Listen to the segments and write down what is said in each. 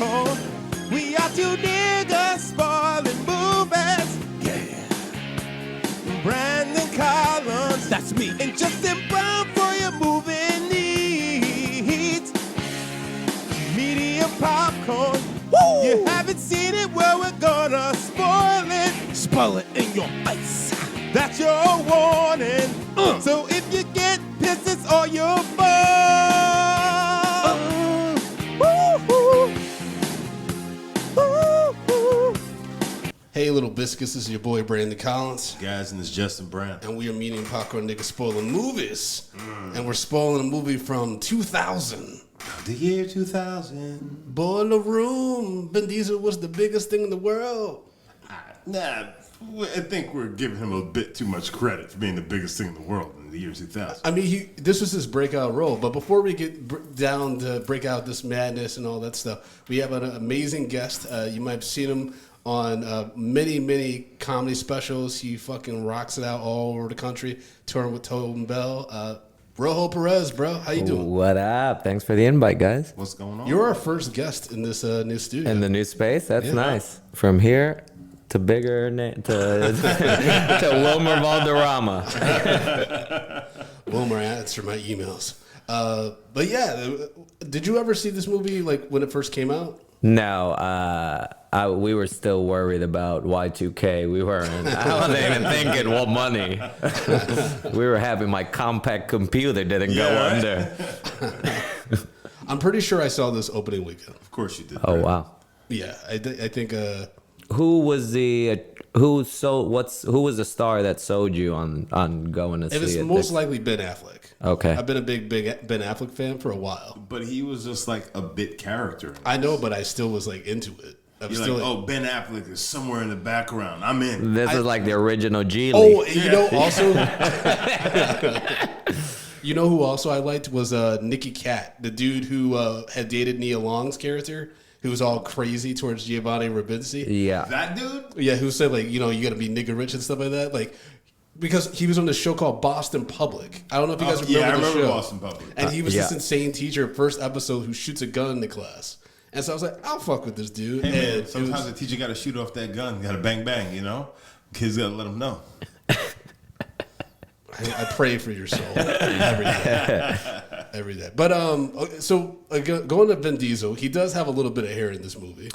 popcorn. We are two niggas spoiling movies. Yeah. Brandon Collins, that's me, and Justin Brown for your movie needs. Medium popcorn. Woo! You haven't seen it, well, we're gonna spoil it. Spoil it in your face. That's your warning. So if you get pissed, it's all your fault. Hey, little biscuits, this is your boy Brandon Collins. Guys, and it's Justin Brown. And we are meeting Popcorn Niggas spoiling movies. And we're spoiling a movie from 2000. The year 2000. Boiler Room. Vin Diesel was the biggest thing in the world. Nah, I think we're giving him a bit too much credit for being the biggest thing in the world in the year 2000. I mean, this was his breakout role. But before we get down to break out this madness and all that stuff, we have an amazing guest. You might have seen him on many comedy specials. He fucking rocks it out all over the country, touring with Tobin Bell. Rojo Perez, bro. How you doing? What up? Thanks for the invite, guys. What's going on? You're our first guest in this new studio. In the new space? That's nice. From here to bigger, to Wilmer Valderrama. Wilmer, answer my emails. But yeah, did you ever see this movie like when it first came out? No, we were still worried about Y2K. We weren't. I wasn't even thinking what money. We were having my compact computer didn't go under. I'm pretty sure I saw this opening weekend. Of course you did. Oh, wow. Yeah, I think. Who was the star that sold you on going to see it? It was most likely Ben Affleck. Okay. I've been a big Ben Affleck fan for a while. But he was just like a bit character. I know, but I still was like into it. You're still like, oh, Ben Affleck is somewhere in the background. I'm in. This is like the original Geely. Oh, you know, also, you know who also I liked was Nicky Cat, the dude who had dated Nia Long's character, who was all crazy towards Giovanni Ribisi. Yeah. That dude? Yeah, who said like, you know, you got to be nigga rich and stuff like that. Like, because he was on this show called Boston Public. I don't know if you guys remember I remember the show. Boston Public. And he was this insane teacher, first episode, who shoots a gun in the class. And so I was like, I'll fuck with this dude. Hey, man, and sometimes the teacher got to shoot off that gun. Got to bang, bang, you know? Kids got to let them know. I pray for your soul every day. Every day. But so going to Vin Diesel, he does have a little bit of hair in this movie.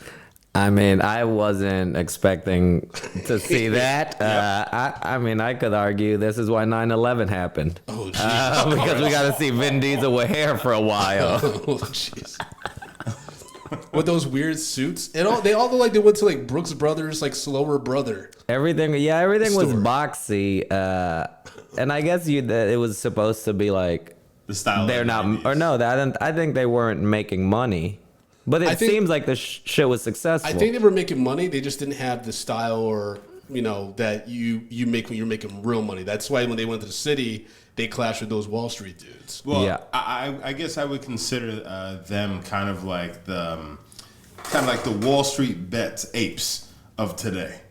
I mean, I wasn't expecting to see that. I mean, I could argue this is why 9/11 happened. Oh, jeez. Because we got to see Vin Diesel with hair for a while. Oh, jeez. With those weird suits, and they all look like they went to like Brooks Brothers, like Slower Brother. Everything was boxy, and I guess it was supposed to be like The style. they're not, 90s. or no, I think they weren't making money, but it seems like the shit was successful. I think they were making money. They just didn't have the style, or you know, that you make when you're making real money. That's why when they went to the city, they clashed with those Wall Street dudes. Well, Yeah. I guess I would consider them kind of like the Wall Street bets apes of today.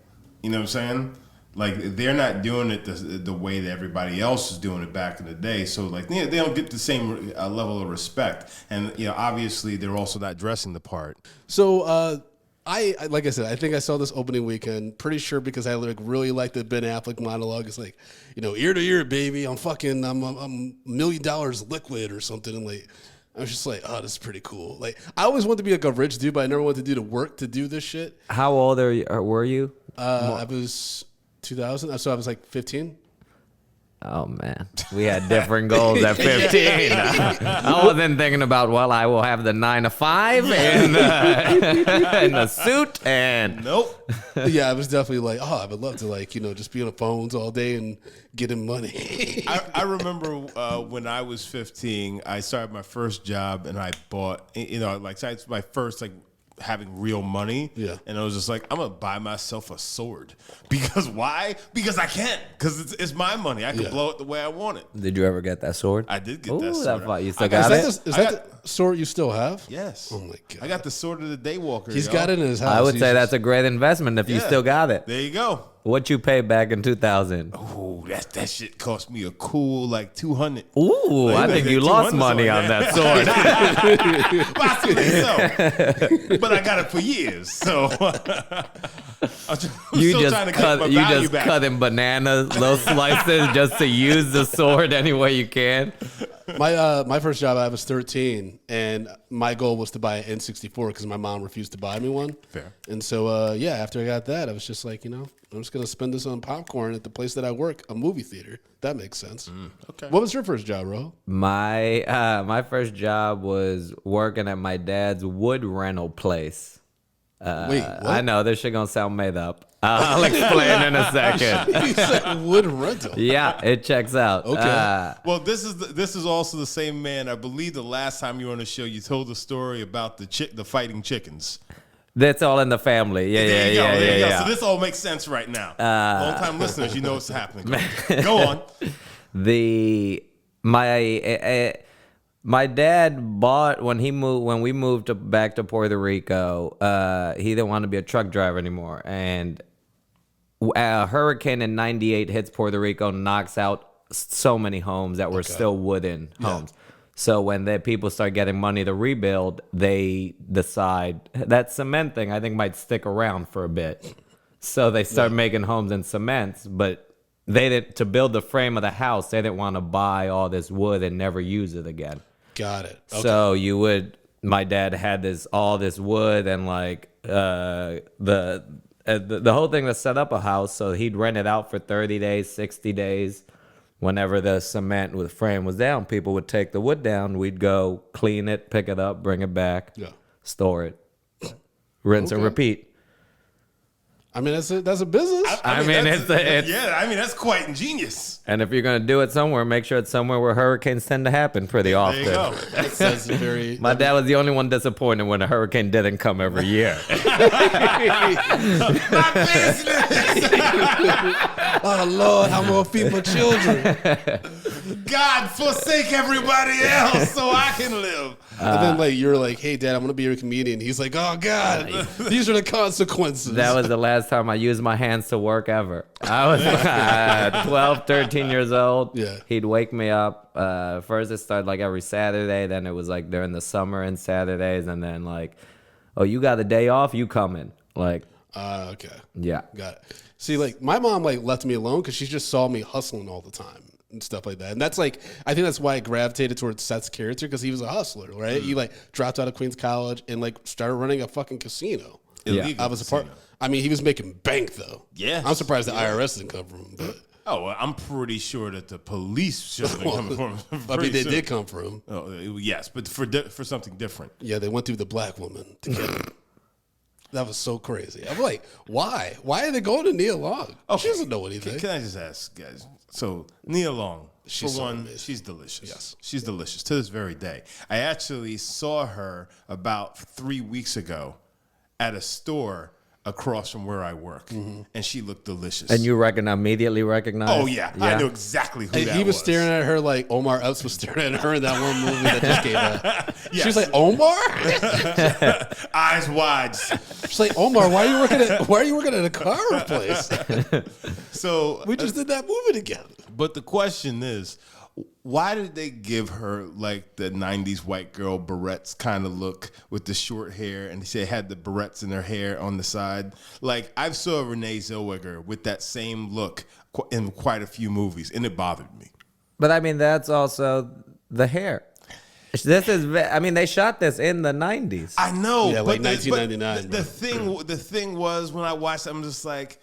You know what I'm saying? Like they're not doing it the way that everybody else is doing it back in the day. So like they don't get the same level of respect, and you know obviously they're also not dressing the part. So I like I said, I think I saw this opening weekend. Pretty sure because I like really liked the Ben Affleck monologue. It's like, you know, ear to ear, baby. I'm $1 million liquid or something. And like, I was just like, oh, this is pretty cool. Like, I always wanted to be like a rich dude, but I never wanted to do the work to do this shit. How old were you? I was 2000, so I was like 15. Oh man, we had different goals at 15. I wasn't thinking about, well, I will have the 9 to 5 and the suit and Nope. Yeah, I was definitely like, oh, I would love to like, you know, just be on the phones all day and getting money. I remember when I was 15, I started my first job and I bought, you know, like it's my first like having real money. Yeah. And I was just like, I'm gonna buy myself a sword. Because why? Because I can. Because it's my money. I can blow it the way I want it. Did you ever get that sword? I did get Ooh, that sword. You still got it? Is that the sword you still have? Yes. Oh my God. I got the sword of the Daywalker. He's got it in his house. I would say that's a great investment if you still got it. There you go. What you pay back in 2000? Oh, that shit cost me a cool like 200. Ooh, I think you lost money on that sword. Possibly so. But I got it for years, so You just cutting bananas, those slices, just to use the sword any way you can. My first job, I was 13, and my goal was to buy an N64 because my mom refused to buy me one. Fair. And so, after I got that, I was just like, I'm just going to spend this on popcorn at the place that I work, a movie theater. That makes sense. Okay. What was your first job, Ro? My first job was working at my dad's wood rental place. Wait, what? I know this shit gonna sound made up. I'll explain in a second. You said wood rental. Yeah, it checks out. Okay. Well, this is also the same man. I believe the last time you were on the show, you told the story about the fighting chickens. That's all in the family. Yeah. There you go. So this all makes sense right now. Long-time listeners, you know what's happening. Go on. My dad bought when we moved back to Puerto Rico. He didn't want to be a truck driver anymore, and a hurricane in '98 hits Puerto Rico, knocks out so many homes that were still wooden homes. So when the people start getting money to rebuild, they decide that cement thing I think might stick around for a bit. So they start making homes in cements, but to build the frame of the house, they didn't want to buy all this wood and never use it again. Got it. Okay. So my dad had all this wood and like the whole thing to set up a house. So he'd rent it out for 30 days, 60 days. Whenever the cement with frame was down, people would take the wood down. We'd go clean it, pick it up, bring it back, store it, rinse and repeat. I mean, that's a business. That's quite ingenious. And if you're going to do it somewhere, make sure it's somewhere where hurricanes tend to happen pretty often. There you go. That's very. My dad was the only one disappointed when a hurricane didn't come every year. My business. Oh Lord, how I'm gonna feed my children. God forsake everybody else so I can live. And then you're like, hey Dad, I'm gonna be a comedian. He's like, oh God, these are the consequences. That was the last time I used my hands to work ever. I was 12, 13 years old. Yeah. He'd wake me up. First it started every Saturday. Then it was during the summer and Saturdays. And then oh, you got a day off? You coming? Okay. Yeah. Got it. See, my mom left me alone because she just saw me hustling all the time and stuff like that. And that's I think that's why I gravitated towards Seth's character, because he was a hustler, right? He dropped out of Queens College and started running a fucking casino. Illegal I was a casino. part. I mean, he was making bank though. Yes. I'm surprised the IRS didn't come from him. But Well, I'm pretty sure that the police should have been coming for him. I mean, they did come for him. Oh, yes, but for something different. Yeah, they went through the black woman to get him. That was so crazy. I'm like, why? Why are they going to Nia Long? Okay. She doesn't know anything. Can I just ask, guys? So Nia Long, She's for so one, amazing. she's delicious. Yes. She's delicious to this very day. I actually saw her about 3 weeks ago at a store across from where I work, and she looked delicious. And you immediately recognized? Oh yeah, I knew exactly who that was. He was staring at her like Omar Epps was staring at her in that one movie that just came out. Yes. She was like, Omar? Eyes wide. She's like, Omar, why are you working at a car place? So We just did that movie together. but the question is, why did they give her the 90s white girl barrettes kind of look with the short hair, and she had the barrettes in her hair on the side? I saw Renee Zellweger with that same look in quite a few movies, and it bothered me. But I mean, that's also the hair. They shot this in the 90s. I know, Yeah, but 1999. The thing was, when I watched it, I'm just like,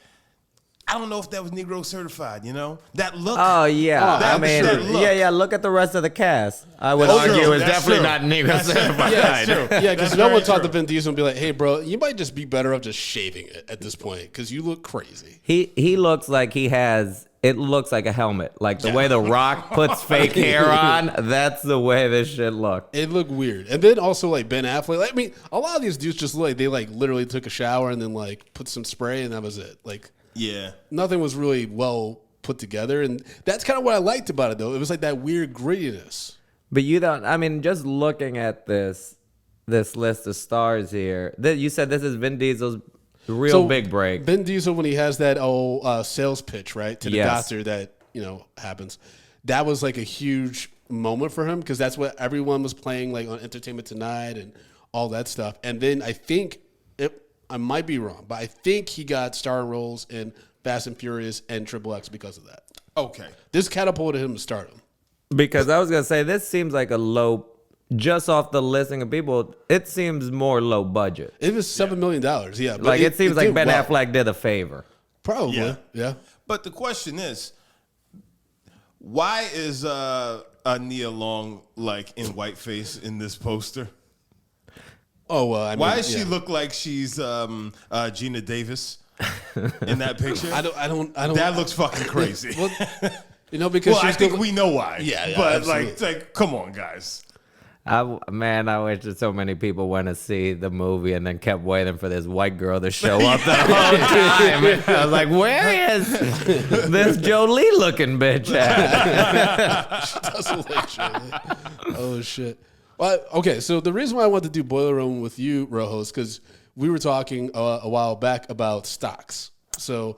I don't know if that was Negro certified, That look. Oh, yeah. that look. Yeah. Look at the rest of the cast. I would That's argue true. it's That's definitely true. not Negro certified. Yeah, because That's no very one talked to true. Vin Diesel and be like, hey, bro, you might just be better off just shaving it at this point because you look crazy. He looks like he has. It looks like a helmet. The way The Rock puts fake hair on, that's the way this shit looked. It looked weird. And then also Ben Affleck. A lot of these dudes just look like they literally took a shower and then put some spray and that was it. Yeah. Nothing was really well put together. And that's kind of what I liked about it, though. It was that weird grittiness. But you don't. Just looking at this list of stars here. You said this is Vin Diesel's Real big break. Ben Diesel, when he has that sales pitch, right, to the doctor that, happens, that was like a huge moment for him because that's what everyone was playing like on Entertainment Tonight and all that stuff. And then I think, I might be wrong, but I think he got starring roles in Fast and Furious and Triple X because of that. Okay. This catapulted him to stardom. Because I was going to say, this seems like a low, just off the listing of people, it seems more low budget. It was $7 million, yeah. But Like, it seems like did Ben well. Affleck did a favor. Probably, yeah. But the question is, why is Nia Long like in whiteface in this poster? Oh, well, I mean, Why does she look like she's Gina Davis in that picture? I don't. That looks fucking crazy. Well, because I she's think going- we know why. Yeah, but absolutely. like, come on, guys. I wish that so many people went to see the movie and then kept waiting for this white girl to show up the whole time. And I was like, where is this Jolie looking bitch at? doesn't like Jolie. Oh shit. Well, okay, so the reason why I wanted to do Boiler Room with you, Rojo, is because we were talking a while back about stocks. So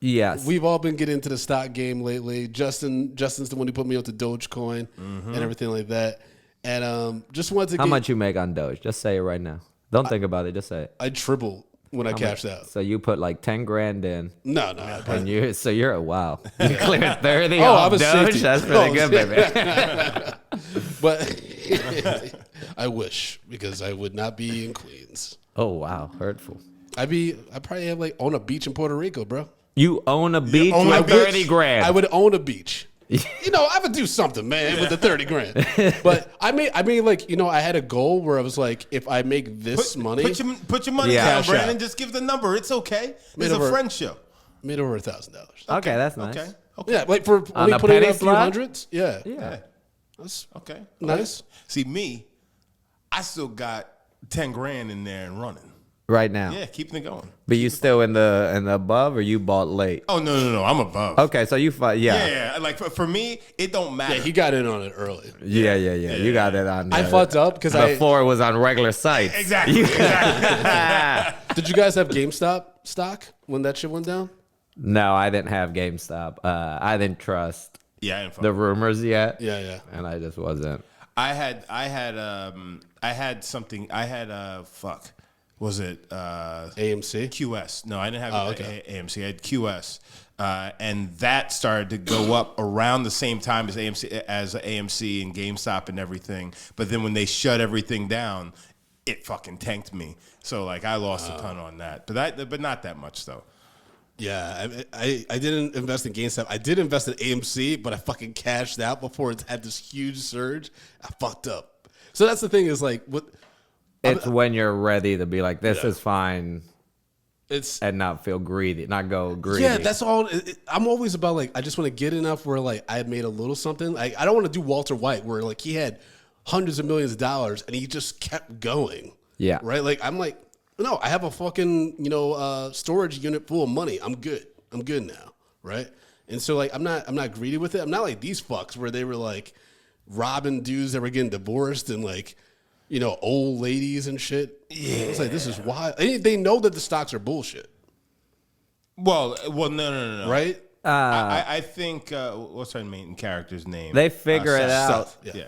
Yes. we've all been getting into the stock game lately. Justin's the one who put me onto Dogecoin and everything like that. And just wanted to How much you make on Doge? Just say it right now. Don't think about it. Just say it. I tripled when I cashed out. So you put like 10 grand in. No. And you're a wow. You cleared 30 Oh, off I was Doge. safety. That's pretty Oh, good, baby. But I wish, because I would not be in Queens. Oh wow, hurtful. I probably have like own a beach in Puerto Rico, bro. You own a beach own a with beach? 30 grand. I would own a beach. I would do something, man, with the 30 grand. But I mean, like, I had a goal where I was like, if I make this money, Put your money Yeah. down, Cash Brandon. out. Just give the number. It's okay. Made It's a over- friend show. made over $1,000. Okay, that's nice. Okay. Yeah, like for On only a putting penny up a few slot? hundreds. Yeah, Yeah. that's Okay. nice. See, me, I still got 10 grand in there and running. Right now. Yeah, keeping it going. But you still in the above, or you bought late? Oh, no. I'm above. Okay, so you fight. Yeah. Yeah. Like, for me, it don't matter. Yeah, he got in on it early. Yeah. You got it on. I fucked up because before it was on regular sites. Exactly. Did you guys have GameStop stock when that shit went down? No, I didn't have GameStop. I didn't trust Yeah, I didn't fuck the rumors yet. Yeah. And I just wasn't. I had something. Was it AMC. QS? No, I didn't have okay. AMC. I had QS, and that started to go up around the same time as AMC and GameStop and everything. But then when they shut everything down, it fucking tanked me. So like I lost a ton on that, but not that much though. Yeah, I didn't invest in GameStop. I did invest in AMC, but I fucking cashed out before it had this huge surge. I fucked up. So that's the thing is like what. It's when you're ready to be like, this is fine, It's and not feel greedy, not go greedy. yeah, that's all. I'm always about like I just want to get enough where like I made a little something. Like I don't want to do Walter White where like he had hundreds of millions of dollars and he just kept going. Yeah. Right. Like I'm like no, I have a fucking storage unit full of money. I'm good. I'm good now. Right. And so like I'm not greedy with it. I'm not like these fucks where they were like robbing dudes that were getting divorced and like. Old ladies and shit. Yeah. It's like, this is wild. They know that the stocks are bullshit. Well, no. Right? I think what's her main character's name? They figure it out. Seth, Yeah.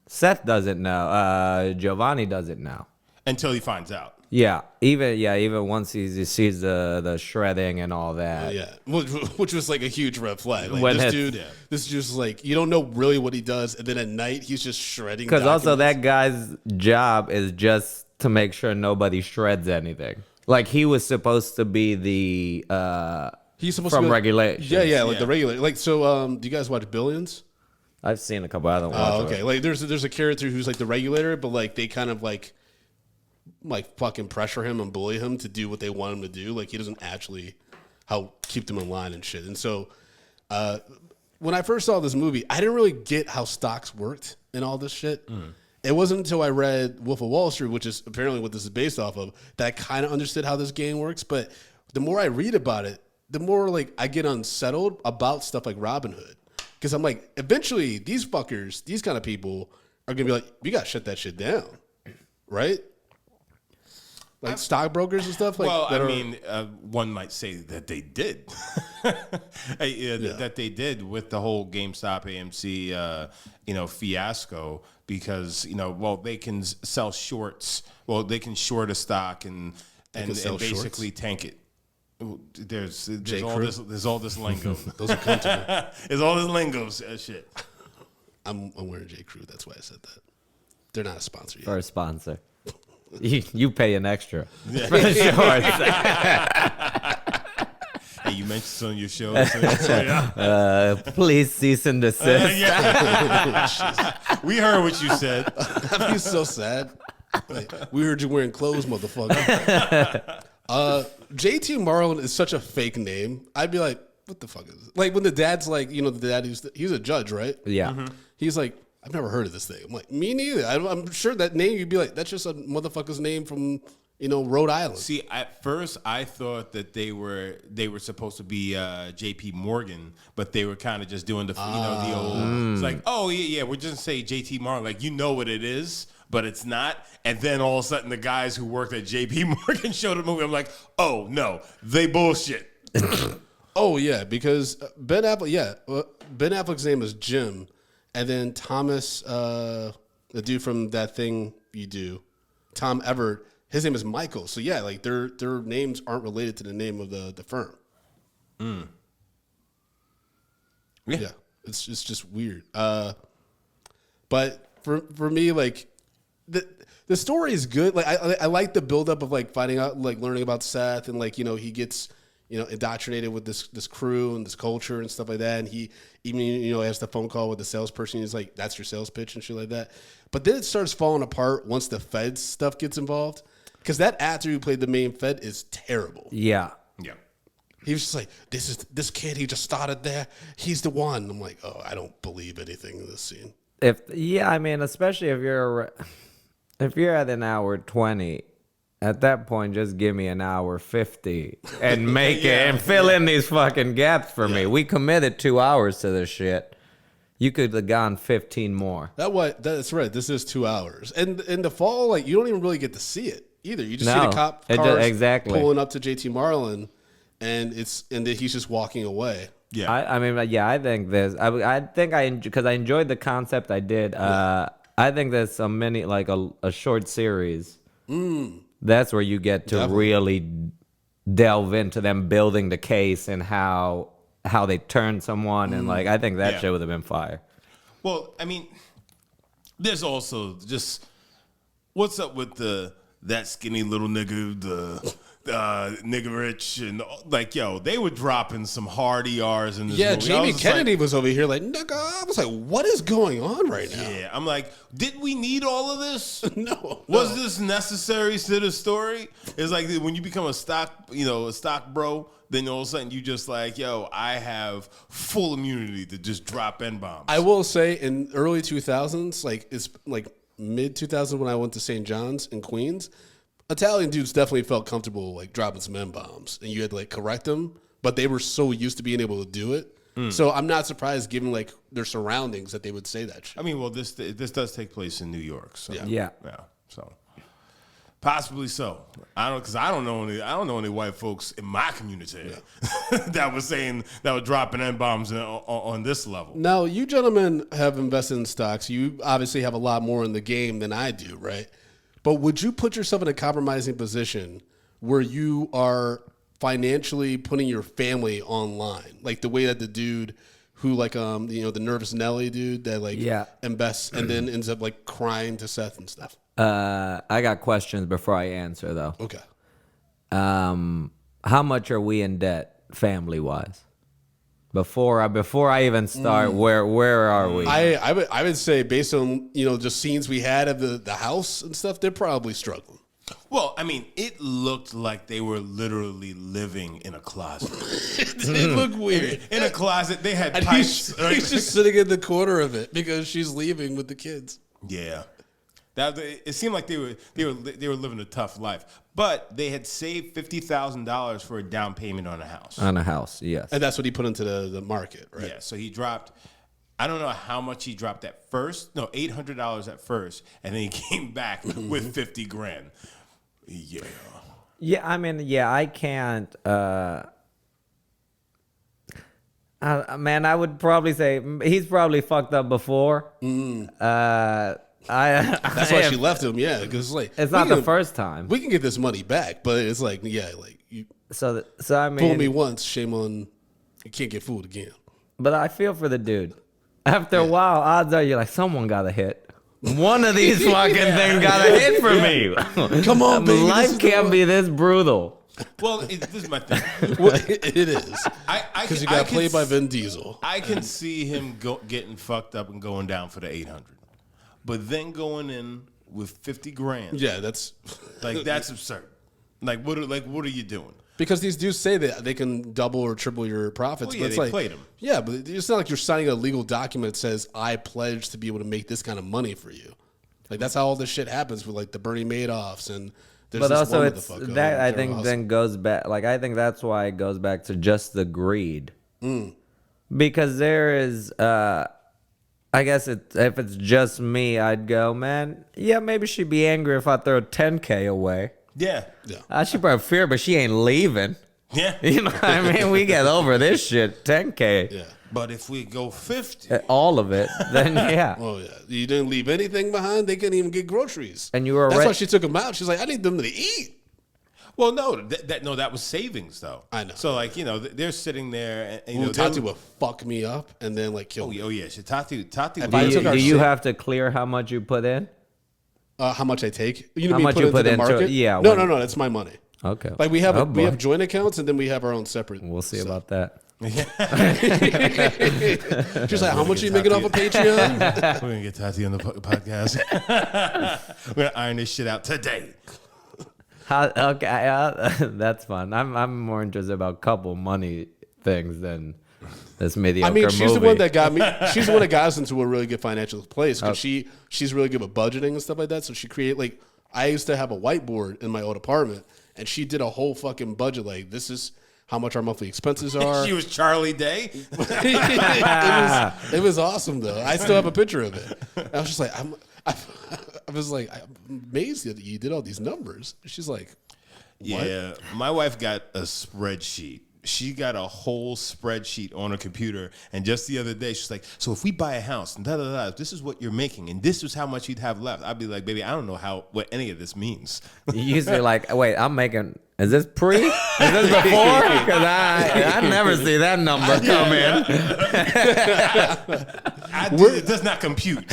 Seth doesn't know. Giovanni doesn't know. Until he finds out. Yeah, even once he sees the shredding and all that. Yeah. Which was like a huge red flag. Like, When this it- dude, this is just like, you don't know really what he does. And then at night, he's just shredding. Because also documents. that guy's job is just to make sure nobody shreds anything. Like he was supposed to be the He's supposed from to be regulations. Yeah, like Yeah. the regulator. Like, so do you guys watch Billions? I've seen a couple. I don't watch Oh, it. okay. Like there's a character who's like the regulator, but like they kind of like fucking pressure him and bully him to do what they want him to do. Like he doesn't actually keep them in line and shit. And so when I first saw this movie, I didn't really get how stocks worked and all this shit. It wasn't until I read Wolf of Wall Street, which is apparently what this is based off of, that I kind of understood how this game works. But the more I read about it, the more like I get unsettled about stuff like Robinhood. Because I'm like, eventually these fuckers, these kind of people are going to be like, we got to shut that shit down. Right? Like stockbrokers and stuff? Like, one might say that they did. That they did with the whole GameStop AMC, fiasco because, they can sell shorts. Well, they can short a stock and basically tank it. There's all this lingo. Those are comfortable. There's all this lingo shit. I'm wearing J. Crew. That's why I said that. They're not a sponsor yet. For a sponsor. You pay an extra for the shorts. Hey, you mentioned this on your show. Please cease and desist. We heard what you said. I'd be so sad. Like, we heard you wearing clothes, motherfucker. JT Marlin is such a fake name. I'd be like, what the fuck is this? Like when the dad's like, the dad, he's a judge, right? Yeah. Mm-hmm. He's like, I've never heard of this thing. I'm like, me neither. I'm sure that name, you'd be like, that's just a motherfucker's name from, Rhode Island. See, at first I thought that they were supposed to be J.P. Morgan, but they were kind of just doing the old. It's like, oh yeah, we're just say J.T. Marlin, like what it is, but it's not. And then all of a sudden, the guys who worked at J.P. Morgan showed the movie. I'm like, oh no, they bullshit. Oh yeah, because Ben Affleck's name is Jim. And then Thomas, the dude from That Thing You Do, Tom Everett, his name is Michael. So yeah, like their names aren't related to the name of the firm. Yeah, it's just weird. But for me, like the story is good. Like I like the buildup of like finding out, like learning about Seth, and like he gets indoctrinated with this crew and this culture and stuff like that. And he even, has the phone call with the salesperson. He's like, that's your sales pitch and shit like that. But then it starts falling apart once the Fed stuff gets involved. Because that actor who played the main Fed is terrible. Yeah. Yeah. He was just like, this kid, he just started there. He's the one. I'm like, oh, I don't believe anything in this scene. Especially if you're at an hour 20, at that point, just give me an hour 50 and make it and fill in these fucking gaps for me. We committed 2 hours to this shit. You could have gone 15 more. That's right. This is 2 hours. And in the fall, like you don't even really get to see it either. You just see the cop cars pulling up to JT Marlin, and then he's just walking away. Yeah. I think there's. Because I enjoyed the concept. I did. I think there's some mini, like a short series. That's where you get to really delve into them building the case and how they turn someone, and like I think that shit would have been fire. Well, there's also just what's up with that skinny little nigga, the nigga rich, and like they were dropping some hard ERs in this movie. Jamie Kennedy was over here like, nigga. I was like, what is going on right now? Yeah, I'm like, did we need all of this? No. Was this necessary to the story? It's like when you become a stock bro, then all of a sudden you just like, I have full immunity to just drop N-bombs. I will say in early 2000s, like it's like mid 2000s when I went to St. John's in Queens, Italian dudes definitely felt comfortable like dropping some N-bombs, and you had to like correct them, but they were so used to being able to do it. So I'm not surprised, given like their surroundings, that they would say that shit. This does take place in New York, so Yeah. So possibly so. I don't know any white folks in my community that were dropping N-bombs on this level. Now, you gentlemen have invested in stocks. You obviously have a lot more in the game than I do, right? But would you put yourself in a compromising position where you are financially putting your family online, like the way that the dude who like the Nervous Nelly dude that like invests and then ends up like crying to Seth and stuff? I got questions before I answer though. Okay. How much are we in debt family wise? Before I even start, where are we? I would say based on just scenes we had of the house and stuff, they're probably struggling. Well, it looked like they were literally living in a closet. It looked weird. In a closet, they had and pipes. He's just sitting in the corner of it because she's leaving with the kids. Yeah, it seemed like they were living a tough life, but they had saved $50,000 for a down payment on a house. On a house, yes. And that's what he put into the market, right? Yeah. So he dropped. I don't know how much he dropped at first. No, $800 at first, and then he came back with $50,000. Yeah. Yeah, I mean, yeah, I can't. Man, I would probably say he's probably fucked up before. That's why she left him. Yeah, because like It's we not the can- first time. We can get this money back, but it's like like you So I mean, fool me once, shame on you can't get fooled again. but I feel for the dude. After a while, odds are you're like, someone got a hit. One of these fucking things got a hit for me. Come on, baby, this is Life the can't one. be this brutal. Well, this is my thing. Well, it is Because because you got played by Vin Diesel. I can see him getting fucked up and going down for the 800, but then going in with 50 grand. Yeah, that's Like that's absurd. Like what are you doing? because these dudes say that they can double or triple your profits. Well, yeah, but it's they like, played 'em. Yeah, but it's not like you're signing a legal document that says I pledge to be able to make this kind of money for you. Like that's how all this shit happens with like the Bernie Madoffs and. There's But this also, one it's motherfucker, that I Daryl think Hustle. then goes back. Like I think that's why it goes back to just the greed, because there is. I guess if it's just me, I'd go, man. Yeah, maybe she'd be angry if I throw 10K away. Yeah. She probably fear, but she ain't leaving. Yeah. You know what I mean? We get over this shit. 10K, Yeah. But if we go 50, all of it. Then yeah. Oh yeah, you didn't leave anything behind. They couldn't even get groceries. And you were That's right. why she took them out. She's like, I need them to eat. well, no, that was savings though. I know. So like they're sitting there, and Ooh, Tati would fuck me up and then like kill me. Oh yeah, Tati. If Do I you, took our do you shit- have to clear how much you put in? How much I take? You know How me much put you into put the into- market? yeah, No, when- no, that's my money. Okay. Like we have Oh, we boy. have joint accounts and then we have our own separate. We'll see stuff. about that. She's like, how much are you making off of Patreon? We're gonna get Tati on the podcast. We're gonna iron this shit out today. Okay, that's fun. I'm more interested about couple money things than this mediocre I mean, she's the movie. one that got me. She's the one that got us into a really good financial place because she's really good with budgeting and stuff like that. So she created like I used to have a whiteboard in my old apartment, and she did a whole fucking budget. Like this is how much our monthly expenses are. She was Charlie Day. it was awesome though. I still have a picture of it. I was just like, I'm amazed that you did all these numbers. She's like, Yeah, my wife got a spreadsheet. She got a whole spreadsheet on her computer, and just the other day, she's like, "So if we buy a house, and this is what you're making, and this is how much you'd have left." I'd be like, "Baby, I don't know what any of this means." You used to be like, wait, I'm making. Is this pre? Is this before? Because I never see that number come in. It does not compute.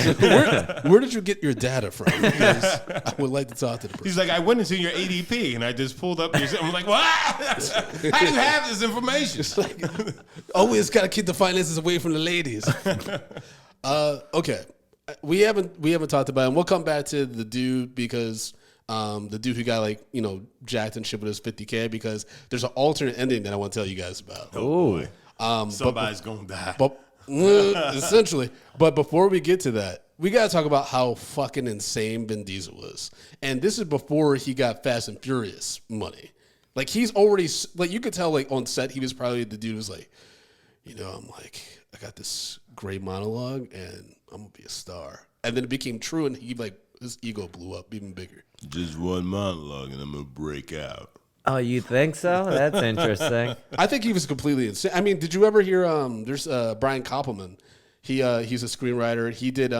where did you get your data from? Because I would like to talk to the person. He's like, "I went into your ADP, and I just pulled up your." I'm like, "What? How do you have this information?" Always got to keep the finances away from the ladies. Okay, we haven't talked about him. We'll come back to the dude because the dude who got like jacked and shit with his 50K because there's an alternate ending that I want to tell you guys about. Oh boy, somebody's gonna die. But essentially, but before we get to that, we got to talk about how fucking insane Vin Diesel was, and this is before he got Fast and Furious money. Like he's already like you could tell like on set he was probably the dude who was like, I'm like I got this great monologue and I'm gonna be a star, and then it became true and he like his ego blew up even bigger. Just one monologue, and I'm gonna break out. Oh, you think so? That's interesting. I think he was completely insane. I mean, did you ever hear? There's Brian Koppelman. He's a screenwriter. He did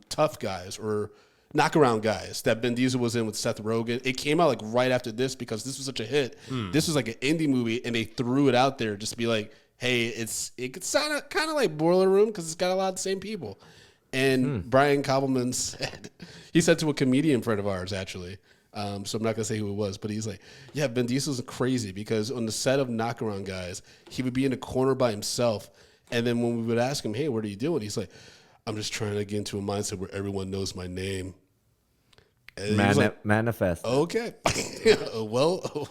Tough Guys or Knockaround Guys that Vin Diesel was in with Seth Rogen. It came out like right after this because this was such a hit. This was like an indie movie, and they threw it out there just to be like, hey, it could sound kind of like Boiler Room because it's got a lot of the same people. And Brian Koppelman said to a comedian friend of ours actually. So I'm not gonna say who it was, but he's like, yeah, Vin Diesel's crazy because on the set of Knockaround Guys, he would be in a corner by himself, and then when we would ask him, hey, what are you doing? He's like, I'm just trying to get into a mindset where everyone knows my name. And he was like, Manifest. okay, well,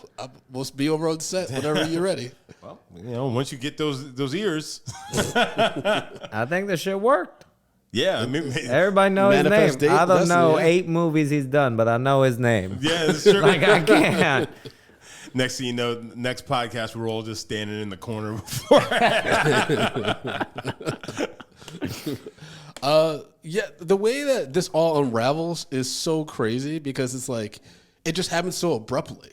we'll be over on set whenever you're ready. Well, once you get those ears, I think the shit worked. yeah. I mean, Everybody knows his Manifest name. Date, I don't that's- know yeah. 8 movies he's done, but I know his name. yeah, it's true. Like I can't. Next thing you know, next podcast, we're all just standing in the corner before. Yeah, the way that this all unravels is so crazy because it's like it just happens so abruptly.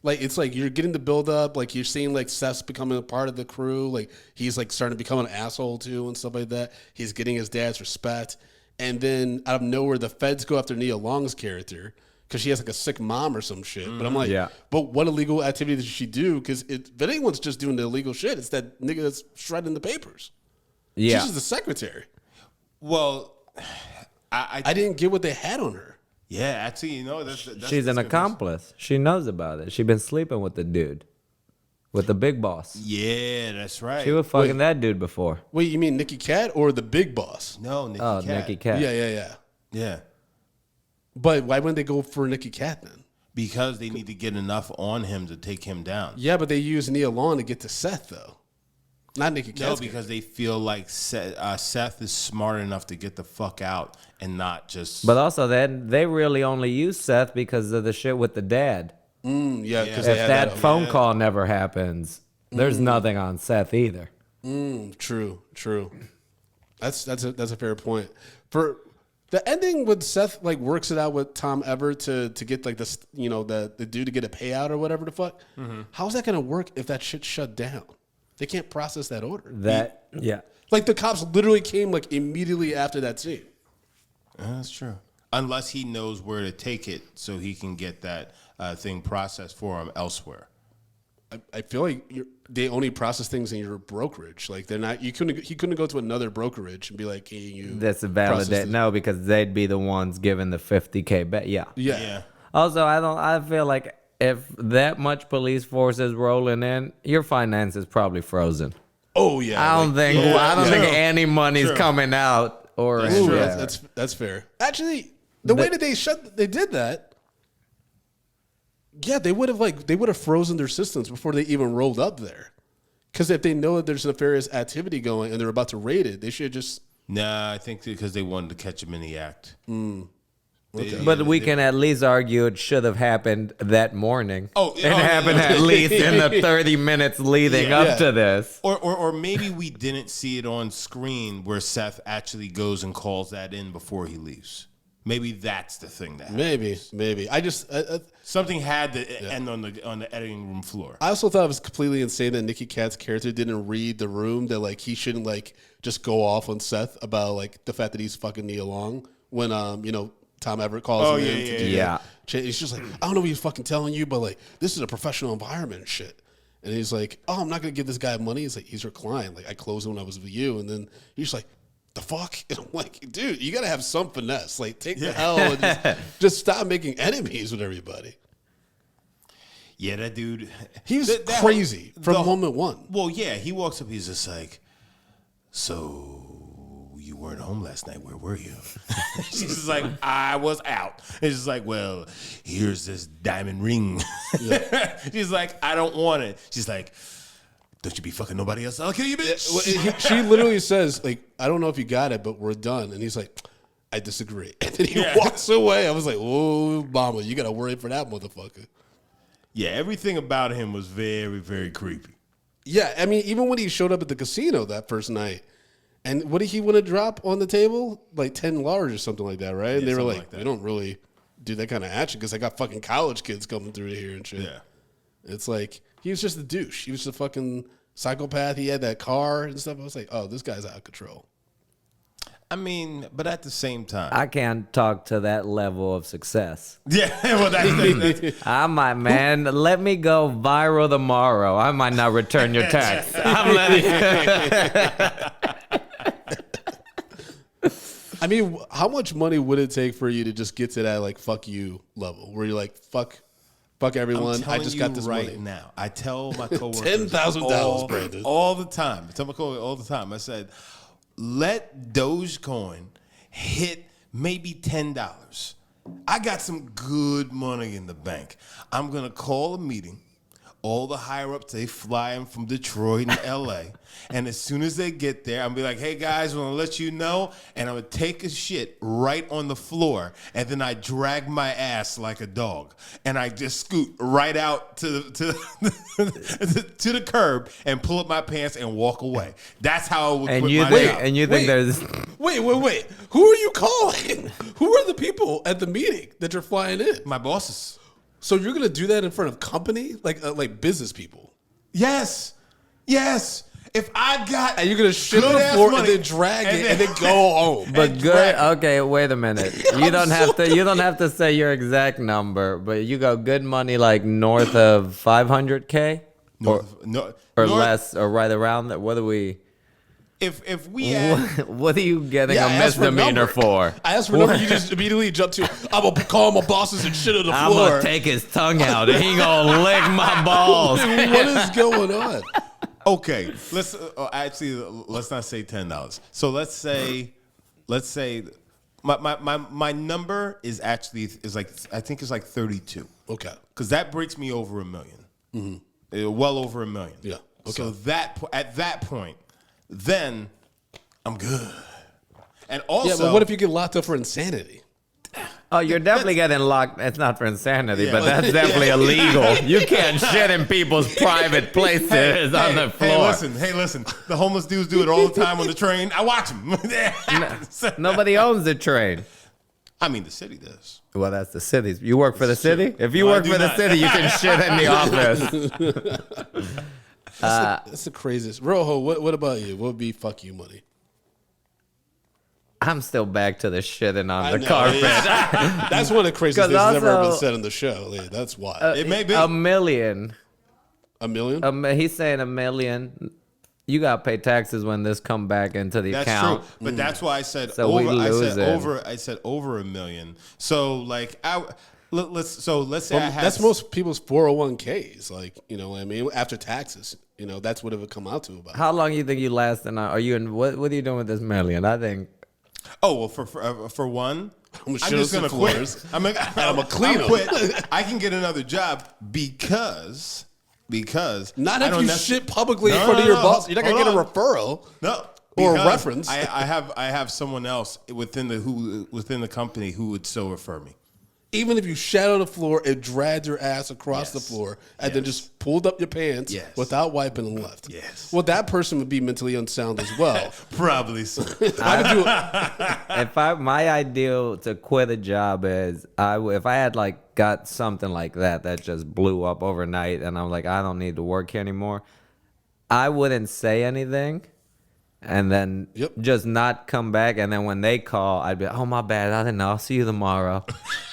Like, it's like you're getting the build up, like you're seeing like Seth's becoming a part of the crew, like he's like starting to become an asshole too and stuff like that. He's getting his dad's respect. And then out of nowhere, the feds go after Nia Long's character because she has like a sick mom or some shit. But I'm like, but what illegal activity did she do? Because if anyone's just doing the illegal shit, it's that nigga that's shredding the papers. Yeah. She's just the secretary. Well, I didn't get what they had on her. yeah, actually, that's She's an good. accomplice. She knows about it. She been sleeping with the dude, with the big boss. Yeah, that's right. She was fucking that dude before. Wait, you mean Nikki Cat or the big boss? No, Nikki Oh, Cat. Nikki Cat. Yeah. Yeah, But why wouldn't they go for Nikki Cat then? because they need to get enough on him to take him down. Yeah, but they use Nia Long to get to Seth though, not Nikki Cat. No, because they feel like Seth is smart enough to get the fuck out and not just. But also, they really only use Seth because of the shit with the dad. Because If that phone call never happens, there's nothing on Seth either. True. That's a fair point. For the ending with Seth, like works it out with Tom Everett to get like this, the dude to get a payout or whatever the fuck. How's that gonna work if that shit's shut down? They can't process that order. Yeah. Like the cops literally came like immediately after that scene. That's true. Unless he knows where to take it so he can get that thing processed for him elsewhere. I feel like they only process things in your brokerage. Like they're not. He couldn't go to another brokerage and be like, "Can you?" That's a validate. No, because they'd be the ones giving the $50K bet. Yeah. Also, I feel like if that much police force is rolling in, your finance is probably frozen. Oh yeah. I don't think any money's coming out. Or That's fair. Actually, the way that they did that. Yeah, they would have frozen their systems before they even rolled up there. Because if they know that there's nefarious activity going and they're about to raid it, they should just. Nah, I think because they wanted to catch him in the act. Okay. But we can at least argue it should have happened that morning. It happened at least in the 30 minutes leading up to this. Or maybe we didn't see it on screen where Seth actually goes and calls that in before he leaves. Maybe that's the thing that happens. Maybe. I just something had to end on the editing room floor. I also thought it was completely insane that Nikki Cat's character didn't read the room, that like he shouldn't like just go off on Seth about like the fact that he's fucking Nia Long when Tom Everett calls him in to do that. He's just like, I don't know what he's fucking telling you, but like this is a professional environment and shit. And he's like, oh, I'm not gonna give this guy money. He's like, he's your client. Like I closed him when I was with you, and then he's like, the fuck? And I'm like, dude, you gotta have some finesse. Like, take the hell and just stop making enemies with everybody. Yeah, that dude. He was crazy from moment one. Well, yeah, he walks up, he's just like, so you weren't home last night, where were you? She's just like, I was out. And she's like, well, here's this diamond ring. She's like, I don't want it. She's like, don't you be fucking nobody else. I'll kill you, bitch. She literally says, like, I don't know if you got it, but we're done. And he's like, I disagree. And then he walks away. I was like, oh, mama, you got to worry for that motherfucker. Yeah, everything about him was very, very creepy. Yeah, I mean, even when he showed up at the casino that first night, and what did he want to drop on the table? Like 10 large or something like that, right? And they were like we don't really do that kind of action because I got fucking college kids coming through here and shit. Yeah. It's like, he was just a douche. He was a fucking psychopath. He had that car and stuff. I was like, oh, this guy's out of control. I mean, but at the same time. I can't talk to that level of success. Yeah, well, that's I might, man. Let me go viral tomorrow. I might not return your text. I'm letting I mean, how much money would it take for you to just get to that, like, fuck you level where you're like, fuck everyone. I just got this right money. now. I tell my coworkers $10,000, Brandon. all the time. I tell my coworkers all the time. I said, let Dogecoin hit maybe $10. I got some good money in the bank. I'm gonna call a meeting. All the higher ups, they fly in from Detroit and LA. And as soon as they get there, I'm gonna be like, hey guys, I wanna let you know. And I'm gonna take a shit right on the floor. And then I drag my ass like a dog. And I just scoot right out to the curb and pull up my pants and walk away. That's how I would quit my job. And you think there's Wait. Who are you calling? Who are the people at the meeting that you're flying in? My bosses. So you're gonna do that in front of company, like business people? Yes. If I got And you're gonna shit on the good-ass floor money, and then drag it and then go home. But good. Okay, wait a minute. You don't have to. You don't have to say your exact number, but you go good money like north of 500K or less or right around that. What are we? If we had, What are you getting Yeah, a I asked for a misdemeanor number. for? I asked for a number. You just immediately jump to. I'm gonna call my bosses and shit on the I'm floor. gonna take his tongue out and he gonna lick my balls. What is going on? okay, let's let's not say $10. So let's say my number is actually like I think it's like 32. Okay. Because that breaks me over $1 million. Well over $1 million. Yeah. Okay. So at that point, then I'm good. And also, Yeah, but what if you get locked up for insanity? Oh, you're definitely getting locked. It's not for insanity, but that's definitely illegal. You can't shit in people's private places on the floor. Hey, listen. The homeless dudes do it all the time on the train. I watch them. Nobody owns the train. I mean, the city does. Well, that's the cities. You work for the city? true. If you No, I work do for the not. city, you can shit in the office. That's the craziest. Rojo, what about you? What would be fuck you money? I'm still back to the shitting on the know, carpet. That's one of the craziest 'Cause things that's ever also- been said on the show. Yeah, that's why. It may be. $1 million. $1 million? He's saying $1 million. You got to pay taxes when this come back into the That's account. true, but that's why I said So we over. losing. I said over $1 million. So like, let's say I had That's most people's 401ks. Like, you know what I mean? After taxes, you know, that's what it would come out to about. How long you think you last? And are you in? What are you doing with this $1 million? I think. Oh well, for one, I'm I'm just gonna quit. I'm gonna clean 'em. quit. I can get another job because Not I if don't you nec- shit publicly in No, front of no, your no. boss. You're not going to get a Hold referral. No. Or a because reference. I have someone else within the company who would still refer me. Even if you shat on the floor and dragged your ass across the floor and then just pulled up your pants without wiping and left. Yes. Well, that person would be mentally unsound as well. Probably so. I would do it. My ideal to quit a job is if I had like got something like that just blew up overnight and I'm like, I don't need to work here anymore, I wouldn't say anything and then just not come back, and then when they call I'd be, oh my bad, I didn't know, I'll see you tomorrow,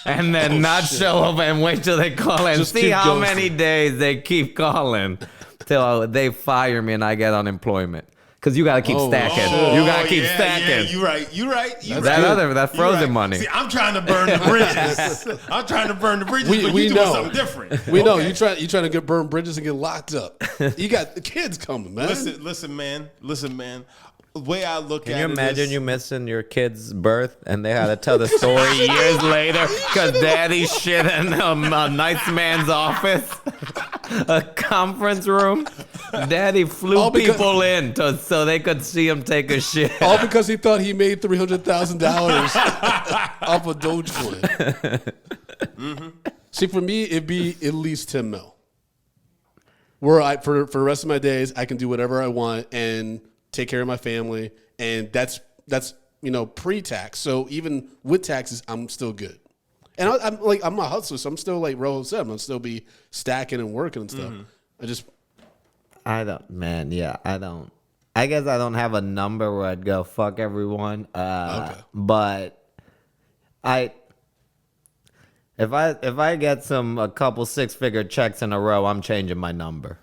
and then not show up and wait till they call and Just see keep how ghosting. many days they keep calling till they fire me and I get unemployment. Because you got to keep stacking. You got to keep stacking. Yeah, you're right. That frozen money. See, I'm trying to burn the bridges. I'm trying to burn the bridges, but we you doing know. something different. We know you trying to get burn bridges and get locked up. You got the kids coming, man. Listen, man. The way I look Can at you it imagine is, you missing your kid's birth and they had to tell the story years later because daddy shit in a nice man's office, a conference room? Daddy flew people in so they could see him take a shit. All because he thought he made $300,000 off of Dogecoin. See, for me, it'd be at least 10 mil. Where for the rest of my days, I can do whatever I want and take care of my family, and that's pre-tax. So even with taxes, I'm still good. And I'm a hustler, so I'm still like Rojo said, I'm still be stacking and working and stuff. I don't. I guess I don't have a number where I'd go fuck everyone. But if I get a couple 6-figure checks in a row, I'm changing my number.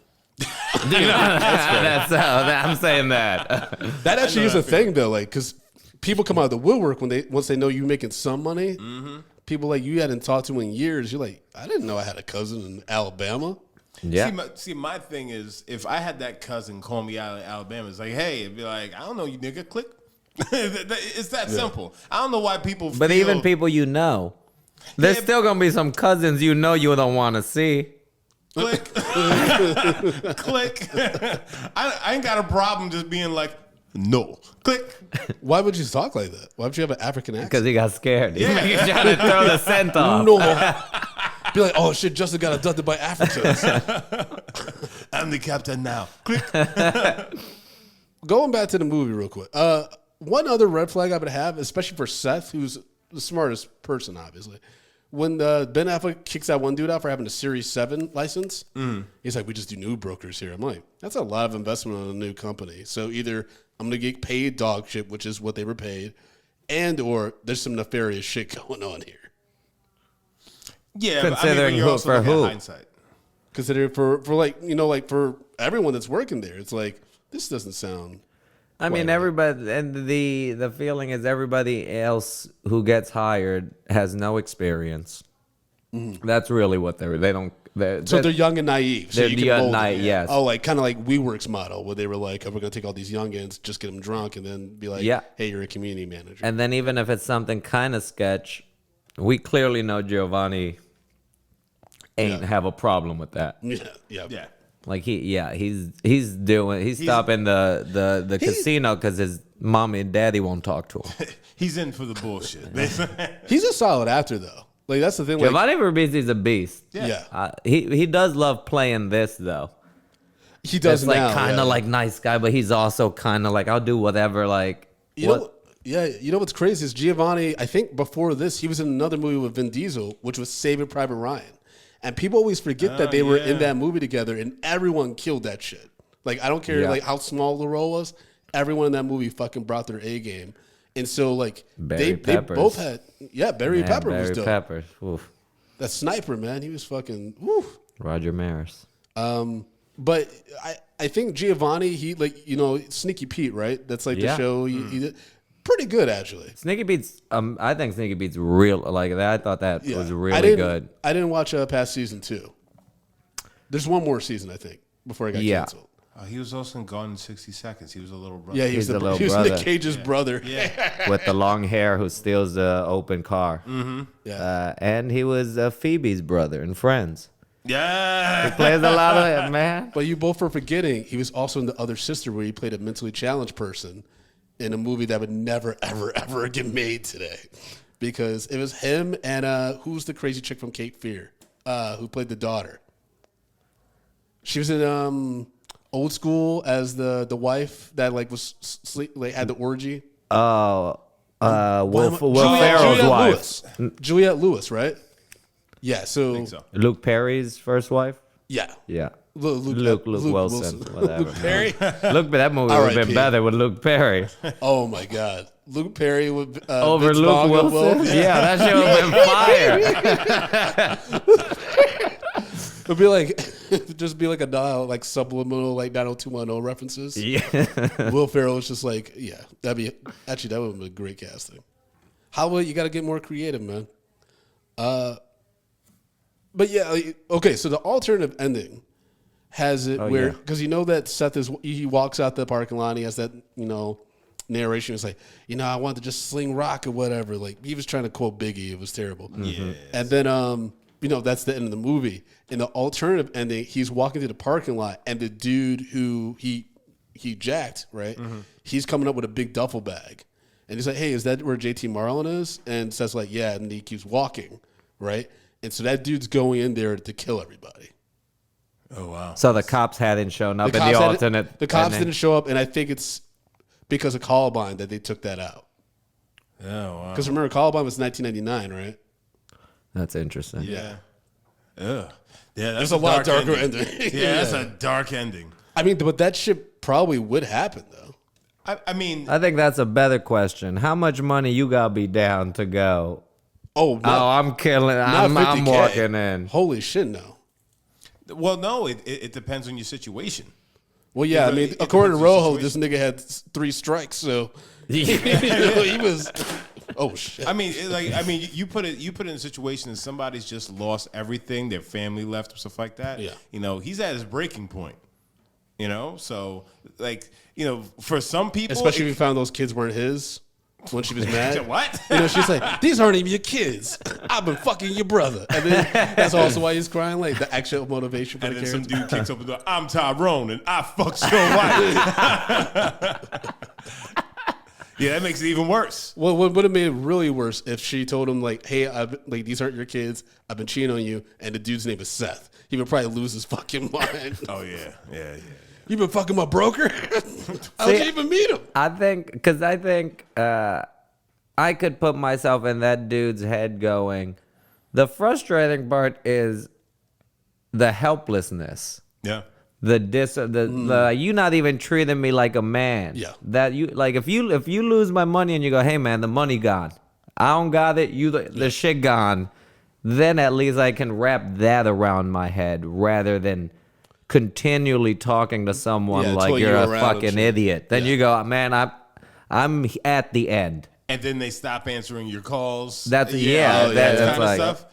That's how I'm saying that. That actually is a thing though, like because people come out of the woodwork once they know you making some money. People like you hadn't talked to in years. You're like, I didn't know I had a cousin in Alabama. Yeah. See, my thing is, if I had that cousin call me out of Alabama, it's like, hey, it'd be like, I don't know you, nigga. Click. It's that simple. I don't know why people. But even people you know, there's still gonna be some cousins you don't want to see. Click. Click. I ain't got a problem just being like, no. Click. Why would you talk like that? Why would you have an African accent? Because he got scared. He's trying to throw the scent off. No. Be like, oh shit, Justin got abducted by Africans. I'm the captain now. Click. Going back to the movie real quick. One other red flag I would have, especially for Seth, who's the smartest person, obviously, when Ben Affleck kicks that one dude out for having a Series 7 license, he's like, we just do new brokers here. I'm like, that's a lot of investment on a new company. So either I'm going to get paid dog shit, which is what they were paid, and or there's some nefarious shit going on here. Yeah, Considering you're who- also for looking at who? hindsight. Considering for like, you know, like for everyone that's working there, it's like, this doesn't sound. I mean, quite right. everybody, and the feeling is everybody else who gets hired has no experience. That's really what they don't. So they're young and naive. So they're you can young, mold them. naive, yes. Oh, like kind of like WeWork's model, where they were like, oh, we're going to take all these youngins, just get them drunk, and then be like, Yeah. hey, you're a community manager. And then even if it's something kind of sketch, we clearly know Giovanni ain't Yeah. have a problem with that. Yeah. Like he's stopping the casino because his mommy and daddy won't talk to him. He's in for the bullshit. He's a solid actor, though. Like, that's the thing. Like, Giovanni Ribisi's a beast. yeah. He does love playing this though. He does It's like now. kind of like nice guy, but he's also kind of like I'll do whatever. Like You know, yeah, you know what's crazy is Giovanni, I think before this, he was in another movie with Vin Diesel, which was Saving Private Ryan. And people always forget that they were in that movie together, and everyone killed that shit. Like, I don't care like how small the role was. Everyone in that movie fucking brought their A game. And so, like, they both had, Barry Pepper was dope. Peppers. Oof. That sniper, man, he was fucking, woo. Roger Maris. But I think Giovanni, he, like, you know, Sneaky Pete, right? That's like the show he did. Pretty good, actually. Sneaky Pete's. I think Sneaky Pete's real. Like that. I thought that was I really good. I didn't watch past season 2. There's one more season, I think, before it got canceled. He was also in Gone in 60 Seconds. He was a little brother. Yeah, he was the Nick Cage's brother. Yeah. With the long hair who steals the open car. Yeah. And he was Phoebe's brother in Friends. Yeah. Plays a lot of it, man. But you both are forgetting he was also in The Other Sister, where he played a mentally challenged person in a movie that would never, ever, ever get made today. Because it was him and who's the crazy chick from Cape Fear who played the daughter? She was in Old School as the wife that like was had the orgy. Oh, Will Ferrell's wife. Juliette Lewis, right? Yeah. So, I think so. Luke Perry's first wife. yeah. Yeah. Luke Wilson. Whatever. Luke Perry. Look, that movie would have been R.I.P. better with Luke Perry. Oh my God, Luke Perry would Over Vince Luke Vaughn would- Wilson? Yeah, that shit would have been fire. It'd be like, just be like a like subliminal like 90210 references. Yeah. Will Ferrell was just like, yeah, that would have been great casting. How about you got to get more creative, man? But yeah, okay. So the alternative ending has it where because you know that Seth he walks out the parking lot. And he has that narration. It's like I wanted to just sling rock or whatever. Like he was trying to quote Biggie. It was terrible. Yes. And then that's the end of the movie. In the alternative ending, he's walking through the parking lot, and the dude who he jacked, right? He's coming up with a big duffel bag, and he's like, "Hey, is that where JT Marlin is?" And Seth's like, "Yeah," and he keeps walking, right? And so that dude's going in there to kill everybody. Oh wow. So the cops hadn't shown up in the alternate. The cops ending. didn't show up, and I think it's because of Columbine that they took that out. Oh wow. Because remember, Columbine was 1999, right? That's interesting. Yeah. Ugh. Yeah, There's a lot darker ending. Yeah, that's a dark ending. I mean, but that shit probably would happen, though. I mean, I think that's a better question. How much money you gotta be down to go? Oh, no. I'm killing. I'm 50K. walking in. Holy shit, no. well, no, it depends on your situation. Well, yeah, I mean, It according to depends on Rojo, the this nigga had 3 strikes, so he was. Oh shit! I mean, you put it in a situation that somebody's just lost everything, their family left, stuff like that. Yeah. He's at his breaking point. So for some people, Especially if you found those kids weren't his when she was mad. What? She's like, "These aren't even your kids. I've been fucking your brother." And then that's also why he's crying, like the actual motivation for And the then some character. dude kicks open the door. I'm Tyrone, and I fucked your wife. Yeah, that makes it even worse. Well, what would have made it really worse if she told him like, "Hey, these aren't your kids. I've been cheating on you," and the dude's name is Seth. He would probably lose his fucking mind. Oh yeah. You been fucking my broker? How'd you even meet him? I think I could put myself in that dude's head going, The frustrating part is the helplessness. Yeah. The you not even treating me like a man. Yeah. That you like if you lose my money and you go, hey man, the money gone. I don't got it. The shit gone. Then at least I can wrap that around my head rather than continually talking to someone like toy you're you a around fucking and shit. idiot. Then you go, man, I'm at the end. And then they stop answering your calls. That's that that's kind of like stuff.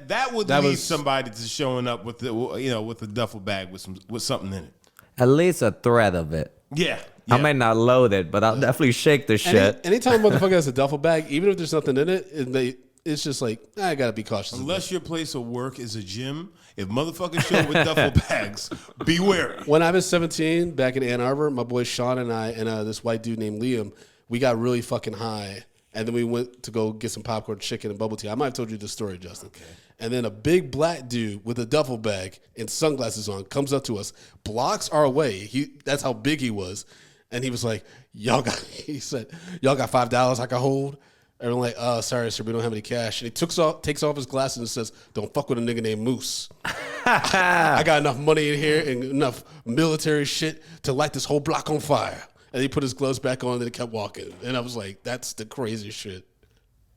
That would That lead was- somebody to showing up with with a duffel bag with something in it. at least a threat of it. Yeah. I may not load it, but I'll definitely shake the shit. Anytime a motherfucker has a duffel bag, even if there's nothing in it, it's just like, I gotta be cautious. Unless your place of work is a gym, if motherfuckers show up with duffel bags, be wary. When I was 17, back in Ann Arbor, my boy Sean and I and this white dude named Liam, we got really fucking high. And then we went to go get some popcorn, chicken, and bubble tea. I might have told you this story, Justin. Okay. And then a big black dude with a duffel bag and sunglasses on comes up to us, blocks our way. That's how big he was. And he was like, he said, y'all got $5 I can hold? And we're like, sorry, sir, we don't have any cash. And he takes off his glasses and says, don't fuck with a nigga named Moose. I got enough money in here and enough military shit to light this whole block on fire. And he put his gloves back on and then kept walking. And I was like, that's the craziest shit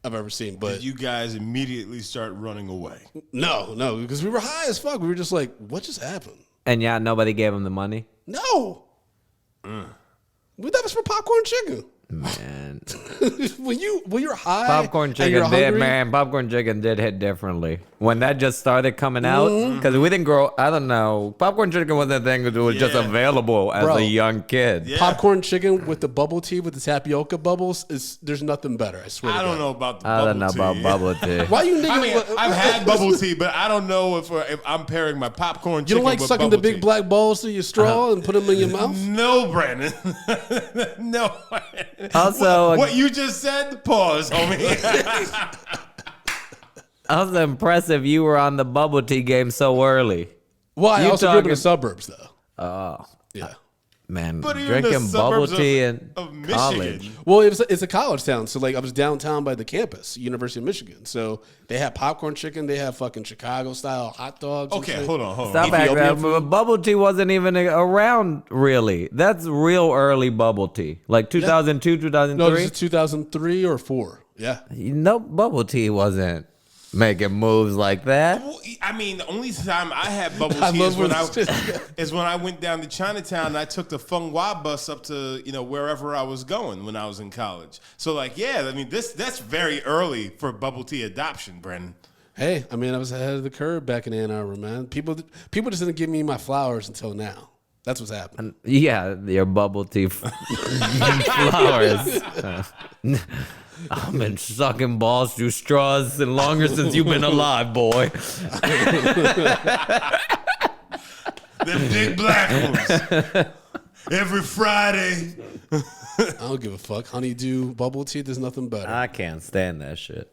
I've ever seen. But You guys immediately start running away. no, because we were high as fuck. We were just like, what just happened? And yeah, nobody gave him the money. No. That was for popcorn chicken. Man, when you're high, popcorn and you're chicken did, hungry, man. Popcorn chicken did hit differently when that just started coming out. Because we didn't grow. I don't know. Popcorn chicken was a thing that was just Yeah. available as Bro. a young kid. Yeah. Popcorn chicken with the bubble tea with the tapioca bubbles there's nothing better. I swear. I to don't God. know about the I don't know bubble about tea. bubble tea. Why you niggas? I mean, I've had bubble tea, but I don't know if I'm pairing my popcorn You chicken don't like with sucking the bubble big tea. black balls through your straw and put them in your mouth? No, Brandon. No. Also, what you just said? Pause, homie. also impressive you were on the bubble tea game so early. Well, I You also grew up in talking- the suburbs, though. Oh Yeah. man, But you're in drinking the bubble suburbs tea of in Michigan. college. Well, it's a college town, so like I was downtown by the campus, University of Michigan. So they have popcorn chicken, they have fucking Chicago style hot dogs. and Okay, shit. hold on. Stop acting. Ethiopian But bubble tea wasn't even around really. That's real early bubble tea, like 2002, No, 2003. this is 2003 or 4. Yeah. No, bubble tea wasn't making moves like that. Well, I mean, the only time I had bubble I tea love is when I went down to Chinatown and I took the Feng Hua bus up to wherever I was going when I was in college. So like, yeah, I mean that's very early for bubble tea adoption, Brendan. Hey, I mean, I was ahead of the curve back in Ann Arbor, man. People just didn't give me my flowers until now. That's what's happening. Yeah, your bubble tea flowers. I've been sucking balls through straws and longer since you've been alive, boy. Them big black ones. Every Friday. I don't give a fuck. Honeydew bubble tea, there's nothing better. I can't stand that shit.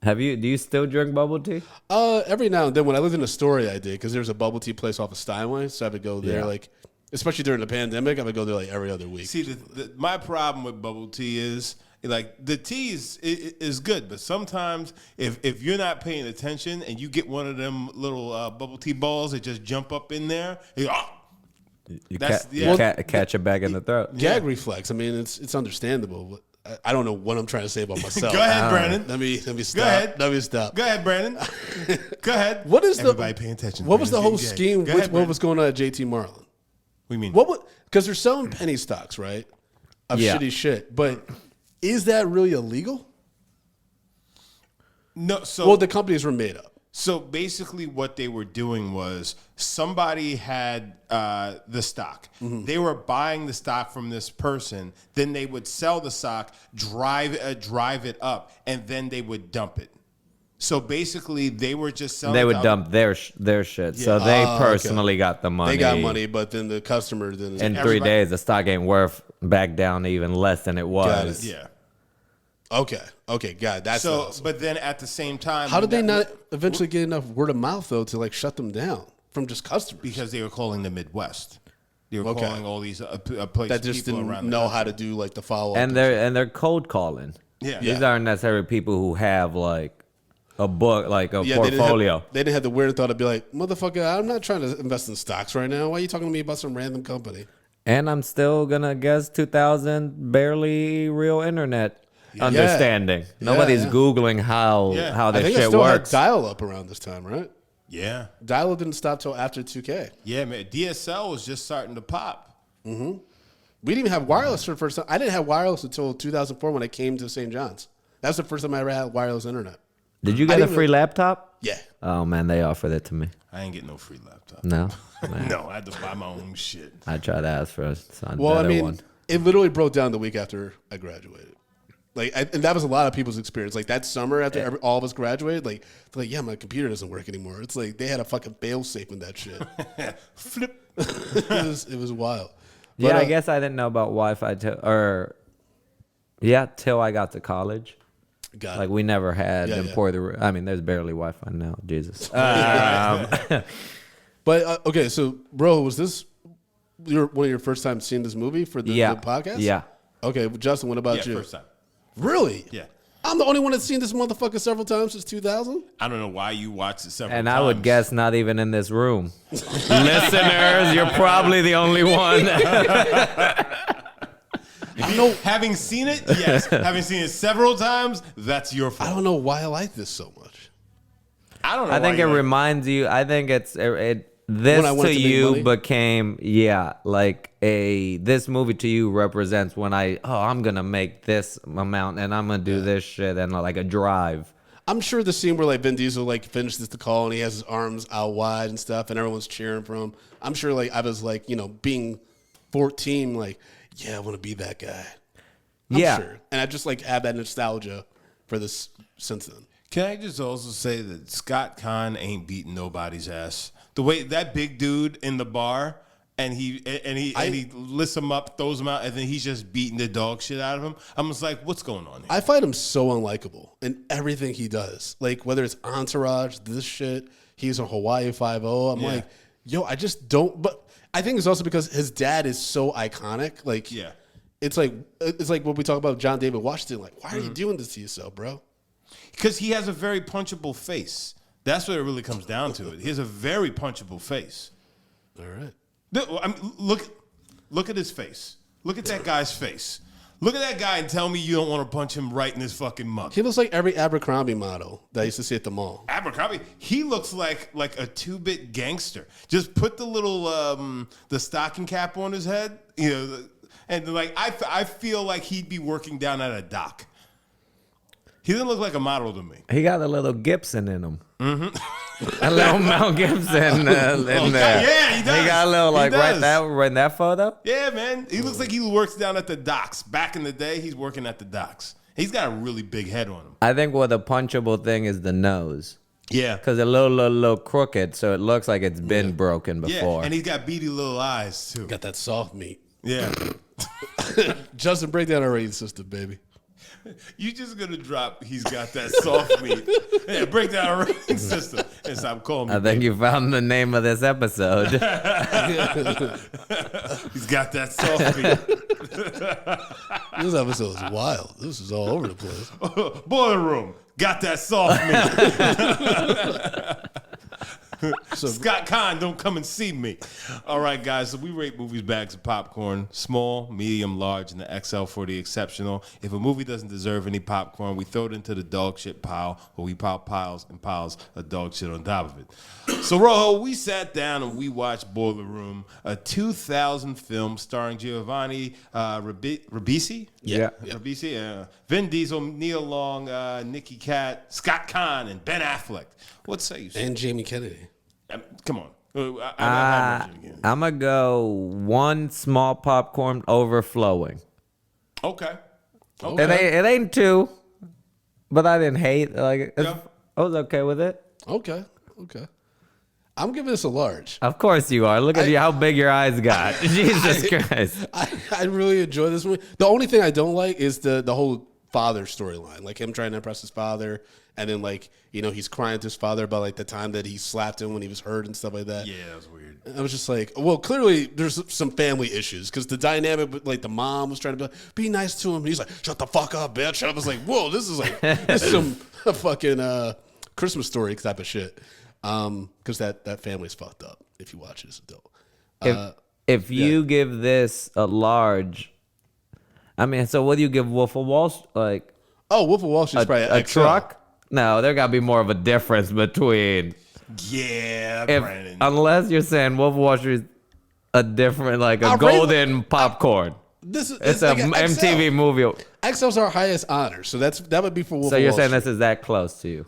Do you still drink bubble tea? Every now and then, when I lived in Astoria, I did, because there's a bubble tea place off of Steinway, so I would go there, Yeah. like, especially during the pandemic, I would go there like every other week. See, my problem with bubble tea is like the tea is good, but sometimes if you're not paying attention and you get one of them little bubble tea balls that just jump up in there, You That's- ca- yeah. you catch it back in the throat. Gag reflex. I mean, it's understandable. But I don't know what I'm trying to say about myself. Go ahead, Brandon. Let me stop. ahead. Let me stop. Go ahead, Brandon. Go ahead. What is Everybody paying attention? What was the whole Brandon's scheme? getting gagged. Go ahead, What was going on at JT Marlin? What do you mean? Because they're selling penny stocks, right? Of Yeah. shitty shit. But is that really illegal? No. So Well, the companies were made up. So basically, what they were doing was somebody had the stock. Mm-hmm. They were buying the stock from this person. Then they would sell the stock, drive it up, and then they would dump it. So basically, they were just selling. They would out- dump their shit, so they personally got the money. They got money, but then the customer didn't. In 3 Everybody- days, the stock ain't worth back down to even less than it was. it. Yeah. Okay, God, that's So, awesome. but then at the same time, How did they that- not eventually get enough word of mouth though to like shut them down from just customers? Because they were calling the Midwest. They were Okay. calling all these places that just people didn't around the know country. how to do like the follow up. And they're cold calling. Yeah. These aren't necessarily people who have like a book, like a Yeah, portfolio. They didn't have the weird thought to be like, motherfucker, I'm not trying to invest in stocks right now. Why are you talking to me about some random company? And I'm still gonna guess 2000 barely real internet understanding. Nobody's yeah. googling how I this think I shit still works. had dial-up around this time, right? Yeah. Dial-up didn't stop till after 2K. Yeah, man. DSL was just starting to pop. We didn't even have wireless for the first time. I didn't have wireless until 2004 when I came to St. John's. That was the first time I ever had wireless internet. Did you get a free laptop? Yeah. Oh man, they offered it to me. I ain't getting no free laptop. No, man. No, I had to buy my own shit. I tried to ask for a Well, I better mean, one. it literally broke down the week after I graduated. And that was a lot of people's experience. Like that summer after all of us graduated, like, they're like, yeah, my computer doesn't work anymore. It's like they had a fucking fail safe in that shit. Flip. it was wild. Yeah, But, I guess I didn't know about Wi-Fi till I got to college. got Like it. we never had Yeah, imported. I mean, there's barely Wi-Fi now. Jesus. But okay, so bro, was this one of your first times seeing this movie for the podcast? Yeah. Okay, Justin, what about Yeah, you? first time. Really? Yeah. I'm the only one that's seen this motherfucker several times since 2000. I don't know why you watched it several And times. I would guess not even in this room. Listeners, you're probably the only one. Having seen it, yes. Having seen it several times, that's your fault. I don't know why I like this so much. I don't know. I think why it you like- reminds you. I think this When I wanted to to make you money? became like this movie to you represents when I'm gonna make this amount and I'm gonna do this shit and like a drive. I'm sure the scene where like Vin Diesel like finishes the call and he has his arms out wide and stuff and everyone's cheering for him. I'm sure like I was like, being 14, like, yeah, I want to be that guy. I'm sure. And I just like have that nostalgia for this since then. Can I just also say that Scott Conn ain't beating nobody's ass? The way that big dude in the bar and he lifts him up, throws him out, and then he's just beating the dog shit out of him. I'm just like, what's going on here? I find him so unlikable in everything he does. Like whether it's Entourage, this shit, he's on Hawaii 5-0. I'm like, yo, I just don't. But I think it's also because his dad is so iconic. Like, it's like what we talk about John David Washington. Like, why are you doing this to yourself, bro? Because he has a very punchable face. That's what it really comes down to. He has a very punchable face. All right. I mean, look at his face. Look at that guy's face. Look at that guy and tell me you don't want to punch him right in his fucking mug. He looks like every Abercrombie model that I used to see at the mall. Abercrombie, he looks like a 2-bit gangster. Just put the little the stocking cap on his head, and like I feel like he'd be working down at a dock. He doesn't look like a model to me. He got a little Gibson in him. Mm-hmm. A little Mel Gibson in there. Yeah, he does. He got a little He does. right in that photo. Yeah, man. He looks like he works down at the docks. Back in the day, he's working at the docks. He's got a really big head on him. I think what the punchable thing is the nose. Yeah. Because a little crooked, so it looks like it's been broken before. Yeah, and he's got beady little eyes, too. Got that soft meat. Yeah. Justin, break down our rating system, baby. You just gonna drop. He's got that soft meat. Yeah, break down our rating system and stop calling me. I think you found the name of this episode. He's got that soft meat. This episode is wild. This is all over the place. Boiler room. Got that soft meat. Scott Conn, don't come and see me. All right, guys. So we rate movies bags of popcorn: small, medium, large, and the XL for the exceptional. If a movie doesn't deserve any popcorn, we throw it into the dog shit pile, or we pile piles and piles of dog shit on top of it. So, Rojo, we sat down and we watched Boiler Room, a 2000 film starring Giovanni Ribisi. Yeah. Ribisi, Vin Diesel, Neil Long, Nicky Cat, Scott Conn, and Ben Affleck. What say you? And Jamie Kennedy. Come on. I I'm going to go one small popcorn overflowing. Okay. It ain't two, but I didn't hate. Like Yeah. I was okay with it. Okay. I'm giving this a large. Of course you are. Look at you, how big your eyes got. Jesus Christ. I really enjoy this movie. The only thing I don't like is the whole father storyline, like him trying to impress his father, and then like he's crying to his father about like the time that he slapped him when he was hurt and stuff like that. Yeah, that was weird. I was just like, well, clearly there's some family issues because the dynamic, like the mom was trying to be nice to him. And he's like, shut the fuck up, bitch. I was like, whoa, this is some fucking Christmas Story type of shit. Because that family's fucked up if you watch it as an adult. If you give this a large, I mean, so what do you give Wolf of Wall Street? Like Wolf of Wall Street's probably a XL. truck? No, there got to be more of a difference between. Yeah, If, Brandon. unless you're saying Wolf of Wall Street a different, like a I'll rate- golden popcorn. It's a like an MTV XL. movie. XL's our highest honor, so that would be for Wolf So of you're Wall saying Street. this is that close to you?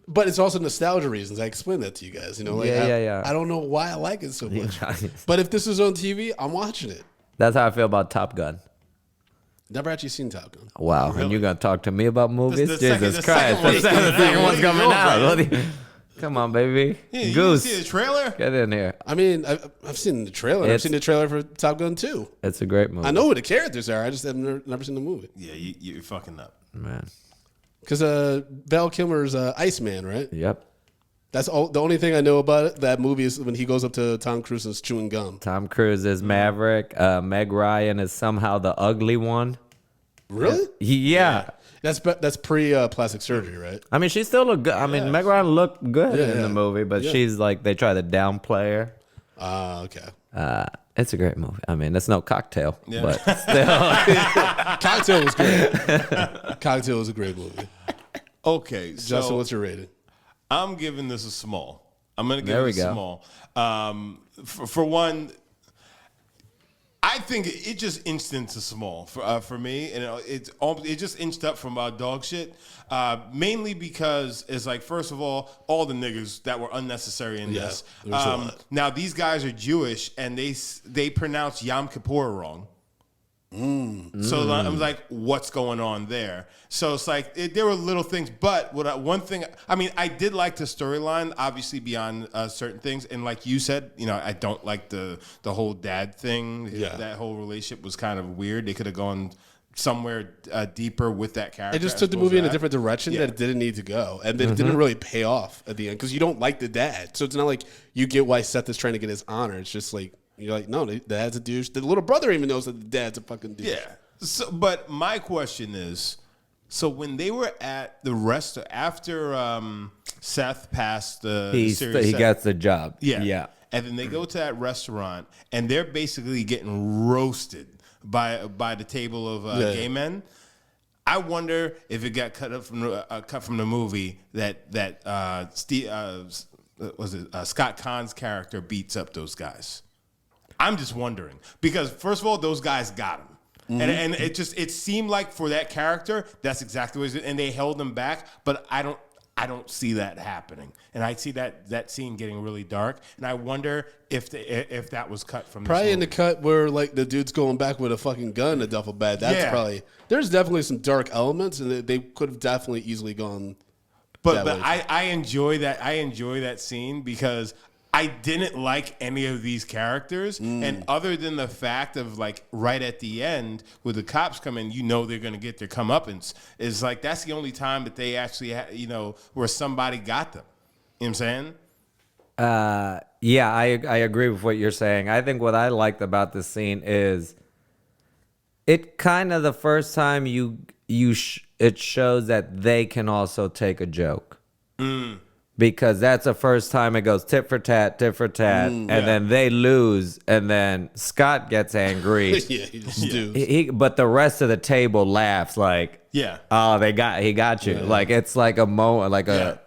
But it's also nostalgia reasons. I explained that to you guys. You know, like Yeah. I don't know why I like it so much. But if this was on TV, I'm watching it. That's how I feel about Top Gun. Never actually seen Top Gun. Wow, and you're gonna talk to me about movies? The second- Jesus the Christ! second The second one's coming Go, out. Brandon. What do you- Come on, baby. Yeah, you Goose, didn't see the trailer? get in here. I mean, I've seen the trailer. I've It's- seen the trailer for Top Gun 2. It's a great movie. I know who the characters are. I just have never seen the movie. Yeah, you're fucking up. man. Because Val Kilmer's Iceman, right? Yep. That's all. The only thing I know about it, that movie is when he goes up to Tom Cruise and is chewing gum. Tom Cruise is Maverick. Meg Ryan is somehow the ugly one. Really? Yeah. That's pre plastic surgery, right? I mean, she still looked good. I mean, Meg Ryan looked good in yeah. the movie, but Yeah. she's like, they try to downplay her. Okay. It's a great movie. I mean, it's no Cocktail, Yeah. but still. Cocktail was great. Cocktail was a great movie. Okay, so Justin, what's your rating? I'm giving this a small. I'm going to give There it we a go. small. For one, I think it just inched into small for me, and it just inched up from dog shit. Mainly because it's like, first of all the niggas that were unnecessary in this. there was a lot. Now these guys are Jewish, and they pronounce Yom Kippur wrong. So I'm like, what's going on there? So it's like there were little things, but one thing, I mean, I did like the storyline, obviously beyond certain things, and like you said, you know, I don't like the whole dad thing. Yeah. That whole relationship was kind of weird. They could have gone somewhere deeper with that character. It just as took the opposed movie to in a that. different direction Yeah. that it didn't need to go. And then it didn't really pay off at the end because you don't like the dad. So it's not like you get why Seth is trying to get his honor. It's just like, you're like, no, the dad's a douche. The little brother even knows that the dad's a fucking douche. Yeah. So, but my question is, so when they were at the rest after Seth passed the he series, gets the job. yeah, Yeah. and then they go to that restaurant and they're basically getting roasted by the table of gay men. I wonder if it got cut from the movie that Steve Scott Kahn's character beats up those guys. I'm just wondering because first of all, those guys got him. And it seemed like for that character, that's exactly what it is. And they held him back, but I don't see that happening. And I see that scene getting really dark. And I wonder if that was cut from Probably this in the movie. cut where like the dude's going back with a fucking gun in a duffel bag. That's Yeah. probably, there's definitely some dark elements and they could have definitely easily gone. But that way. I enjoy that. I enjoy that scene because I didn't like any of these characters, and other than the fact of like right at the end where the cops come in, you know they're gonna get their comeuppance. Is like that's the only time that they actually where somebody got them. You know what I'm saying? Yeah, I agree with what you're saying. I think what I liked about this scene is it kind of the first time it shows that they can also take a joke. Because that's the first time it goes tit for tat, and then they lose, and then Scott gets angry. Yeah, he just dudes. But the rest of the table laughs like, Yeah. oh, he got you. Like it's like a moment, like a.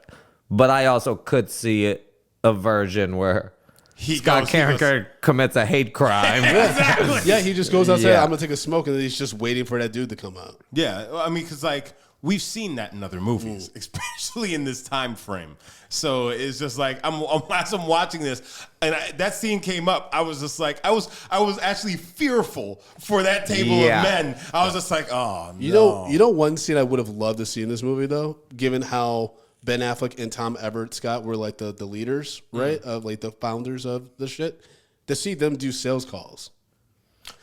But I also could see a version where Scott Carricker commits a hate crime. Exactly. Yeah, he just goes outside. Yeah. I'm gonna take a smoke, and then he's just waiting for that dude to come out. Yeah, I mean, because like we've seen that in other movies, especially in this time frame. So it's just like as I'm watching this, and that scene came up. I was just like, I was actually fearful for that table of men. I was just like, oh, You no. know, one scene I would have loved to see in this movie though, given how Ben Affleck and Tom Everett Scott were like the leaders, right, of like the founders of the shit, to see them do sales calls.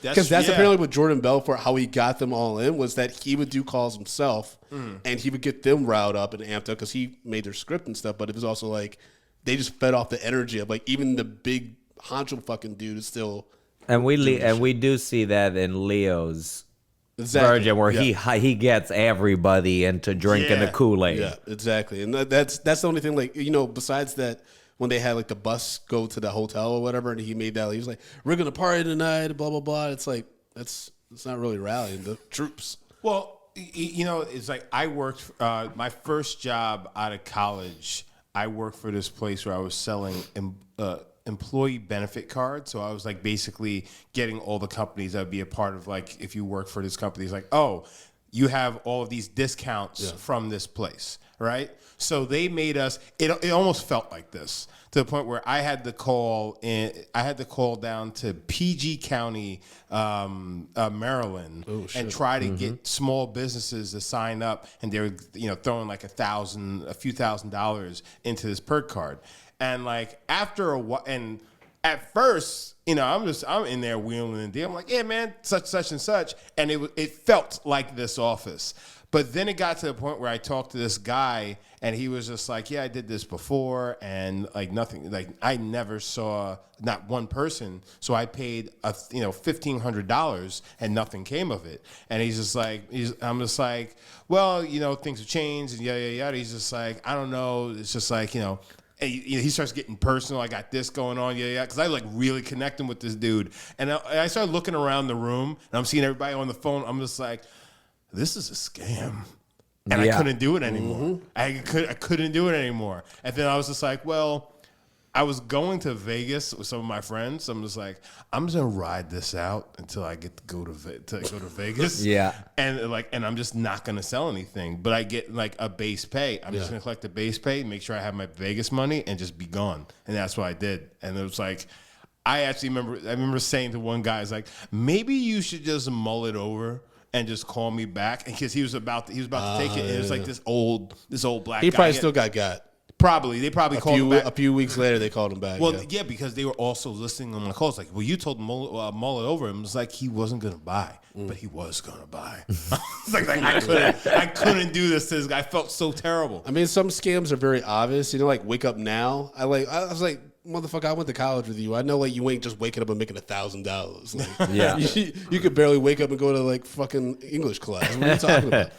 Because that's apparently what Jordan Belfort, how he got them all in, was that he would do calls himself, and he would get them riled up and amped up because he made their script and stuff. But it was also like they just fed off the energy of like even the big honcho fucking dude is still. And we do see that in Leo's Exactly. version where he gets everybody into drinking the Yeah. Kool-Aid. Yeah, exactly. And that's the only thing, like, besides that, when they had like the bus go to the hotel or whatever, and he made that, he was like, we're going to party tonight, blah, blah, blah. It's like, it's not really rallying the troops. Well, it's like I worked, my first job out of college, I worked for this place where I was selling employee benefit cards. So I was like basically getting all the companies that would be a part of, like, if you work for this company, it's like, oh, you have all of these discounts from this place, right? So they made us, it almost felt like this, to the point where I had to call down to PG County, Maryland, and try to get small businesses to sign up, and they were throwing like a few $1,000s into this perk card, and like after a while, and at first, I'm in there wheeling and dealing. I'm like, yeah, man, such and such, and it felt like this office. But then it got to the point where I talked to this guy, and he was just like, yeah, I did this before, and like nothing, like I never saw not one person, so I paid $1,500, and nothing came of it. And he's just like, I'm just like, well, things have changed, and yada yada yada. He's just like, I don't know. It's just like, and he starts getting personal. I got this going on, yeah, because I like really connecting with this dude, and I started looking around the room, and I'm seeing everybody on the phone. I'm just like, this is a scam, and I couldn't do it anymore. I couldn't do it anymore. And then I was just like, well, I was going to Vegas with some of my friends. So I'm just like, I'm just gonna ride this out until I get to go to Vegas. Yeah, and I'm just not gonna sell anything, but I get like a base pay. I'm just gonna collect the base pay, make sure I have my Vegas money, and just be gone. And that's what I did. And it was like, I remember saying to one guy, "Is like, maybe you should just mull it over and just call me back," because he was about to take it. And it was like this old black guy. He probably still got. Probably. They probably called him back. A few weeks later, they called him back. Well, yeah, because they were also listening on my calls. Like, well, you told him mull it over him. It was like he wasn't going to buy, but he was going to buy. It's like I couldn't do this to this guy. I felt so terrible. I mean, some scams are very obvious. Like Wake Up Now. I was like, motherfucker, I went to college with you. I know, like, you ain't just waking up and making $1,000. Like, yeah, you could barely wake up and go to like fucking English class. What are you talking about?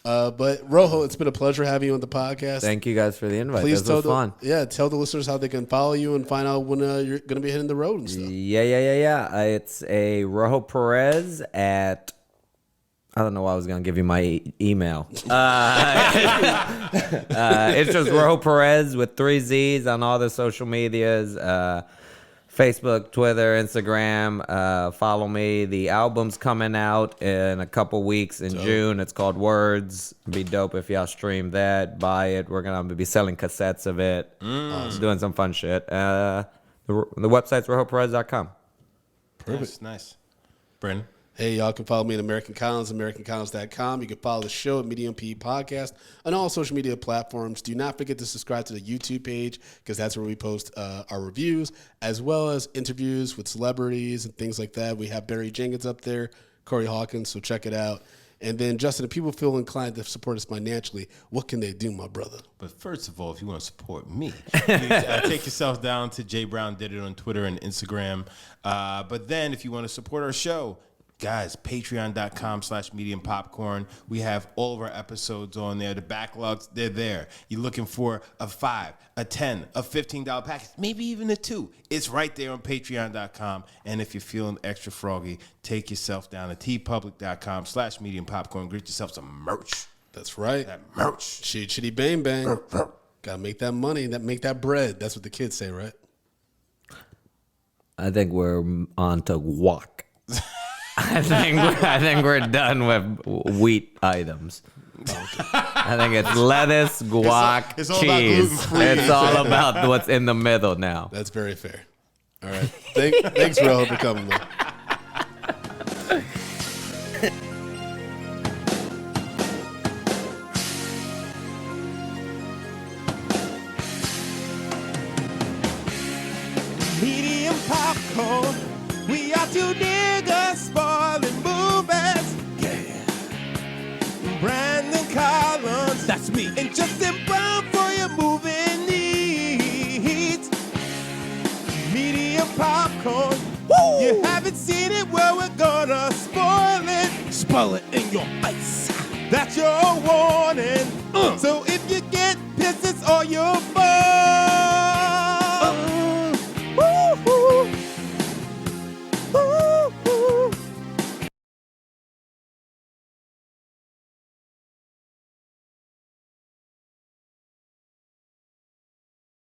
But Rojo, it's been a pleasure having you on the podcast. Thank you guys for the invite. Please this was fun. Tell the listeners how they can follow you and find out when you're going to be hitting the road and stuff. Yeah. It's a Rojo Perez at. I don't know why I was going to give you my email. It's just Rojo Perez with 3 Z's on all the social medias. Facebook, Twitter, Instagram. Follow me. The album's coming out in a couple weeks in June. It's called Words. It'd be dope if y'all stream that, buy it. We're going to be selling cassettes of it. Doing some fun shit. The website's rojoperez.com. Perfect. Nice. Brendan? Hey, y'all can follow me at American Collins, AmericanCollins.com. You can follow the show at Medium P Podcast on all social media platforms. Do not forget to subscribe to the YouTube page, because that's where we post our reviews, as well as interviews with celebrities and things like that. We have Barry Jenkins up there, Corey Hawkins, so check it out. And then, Justin, if people feel inclined to support us financially, what can they do, my brother? But first of all, if you want to support me, take yourself down to Jay Brown Did It on Twitter and Instagram. But then if you want to support our show, guys, patreon.com/medium popcorn. We have all of our episodes on there. The backlogs, they're there. You're looking for a $5, a $10, a $15 package, maybe even a $2. It's right there on patreon.com. And if you're feeling extra froggy, take yourself down to tpublic.com/medium popcorn. Get yourself some merch. That's right. That merch. Chitty bang bang. Gotta make that money, make that bread. That's what the kids say, right? I think we're on to guac. I think we're done with wheat items. Okay. I think it's lettuce, guac, it's all cheese. About gluten-free. It's all about what's in the middle now. That's very fair. All right. Thanks, Rojo, for coming, man. Medium popcorn. We are 2 niggas spoiling movies. Yeah. Brandon Collins, that's me. And Justin Brown for your movie needs. Medium popcorn. Woo! You haven't seen it, well, we're gonna spoil it. bullet in your face. That's your warning. So if you get pissed, it's all your fault.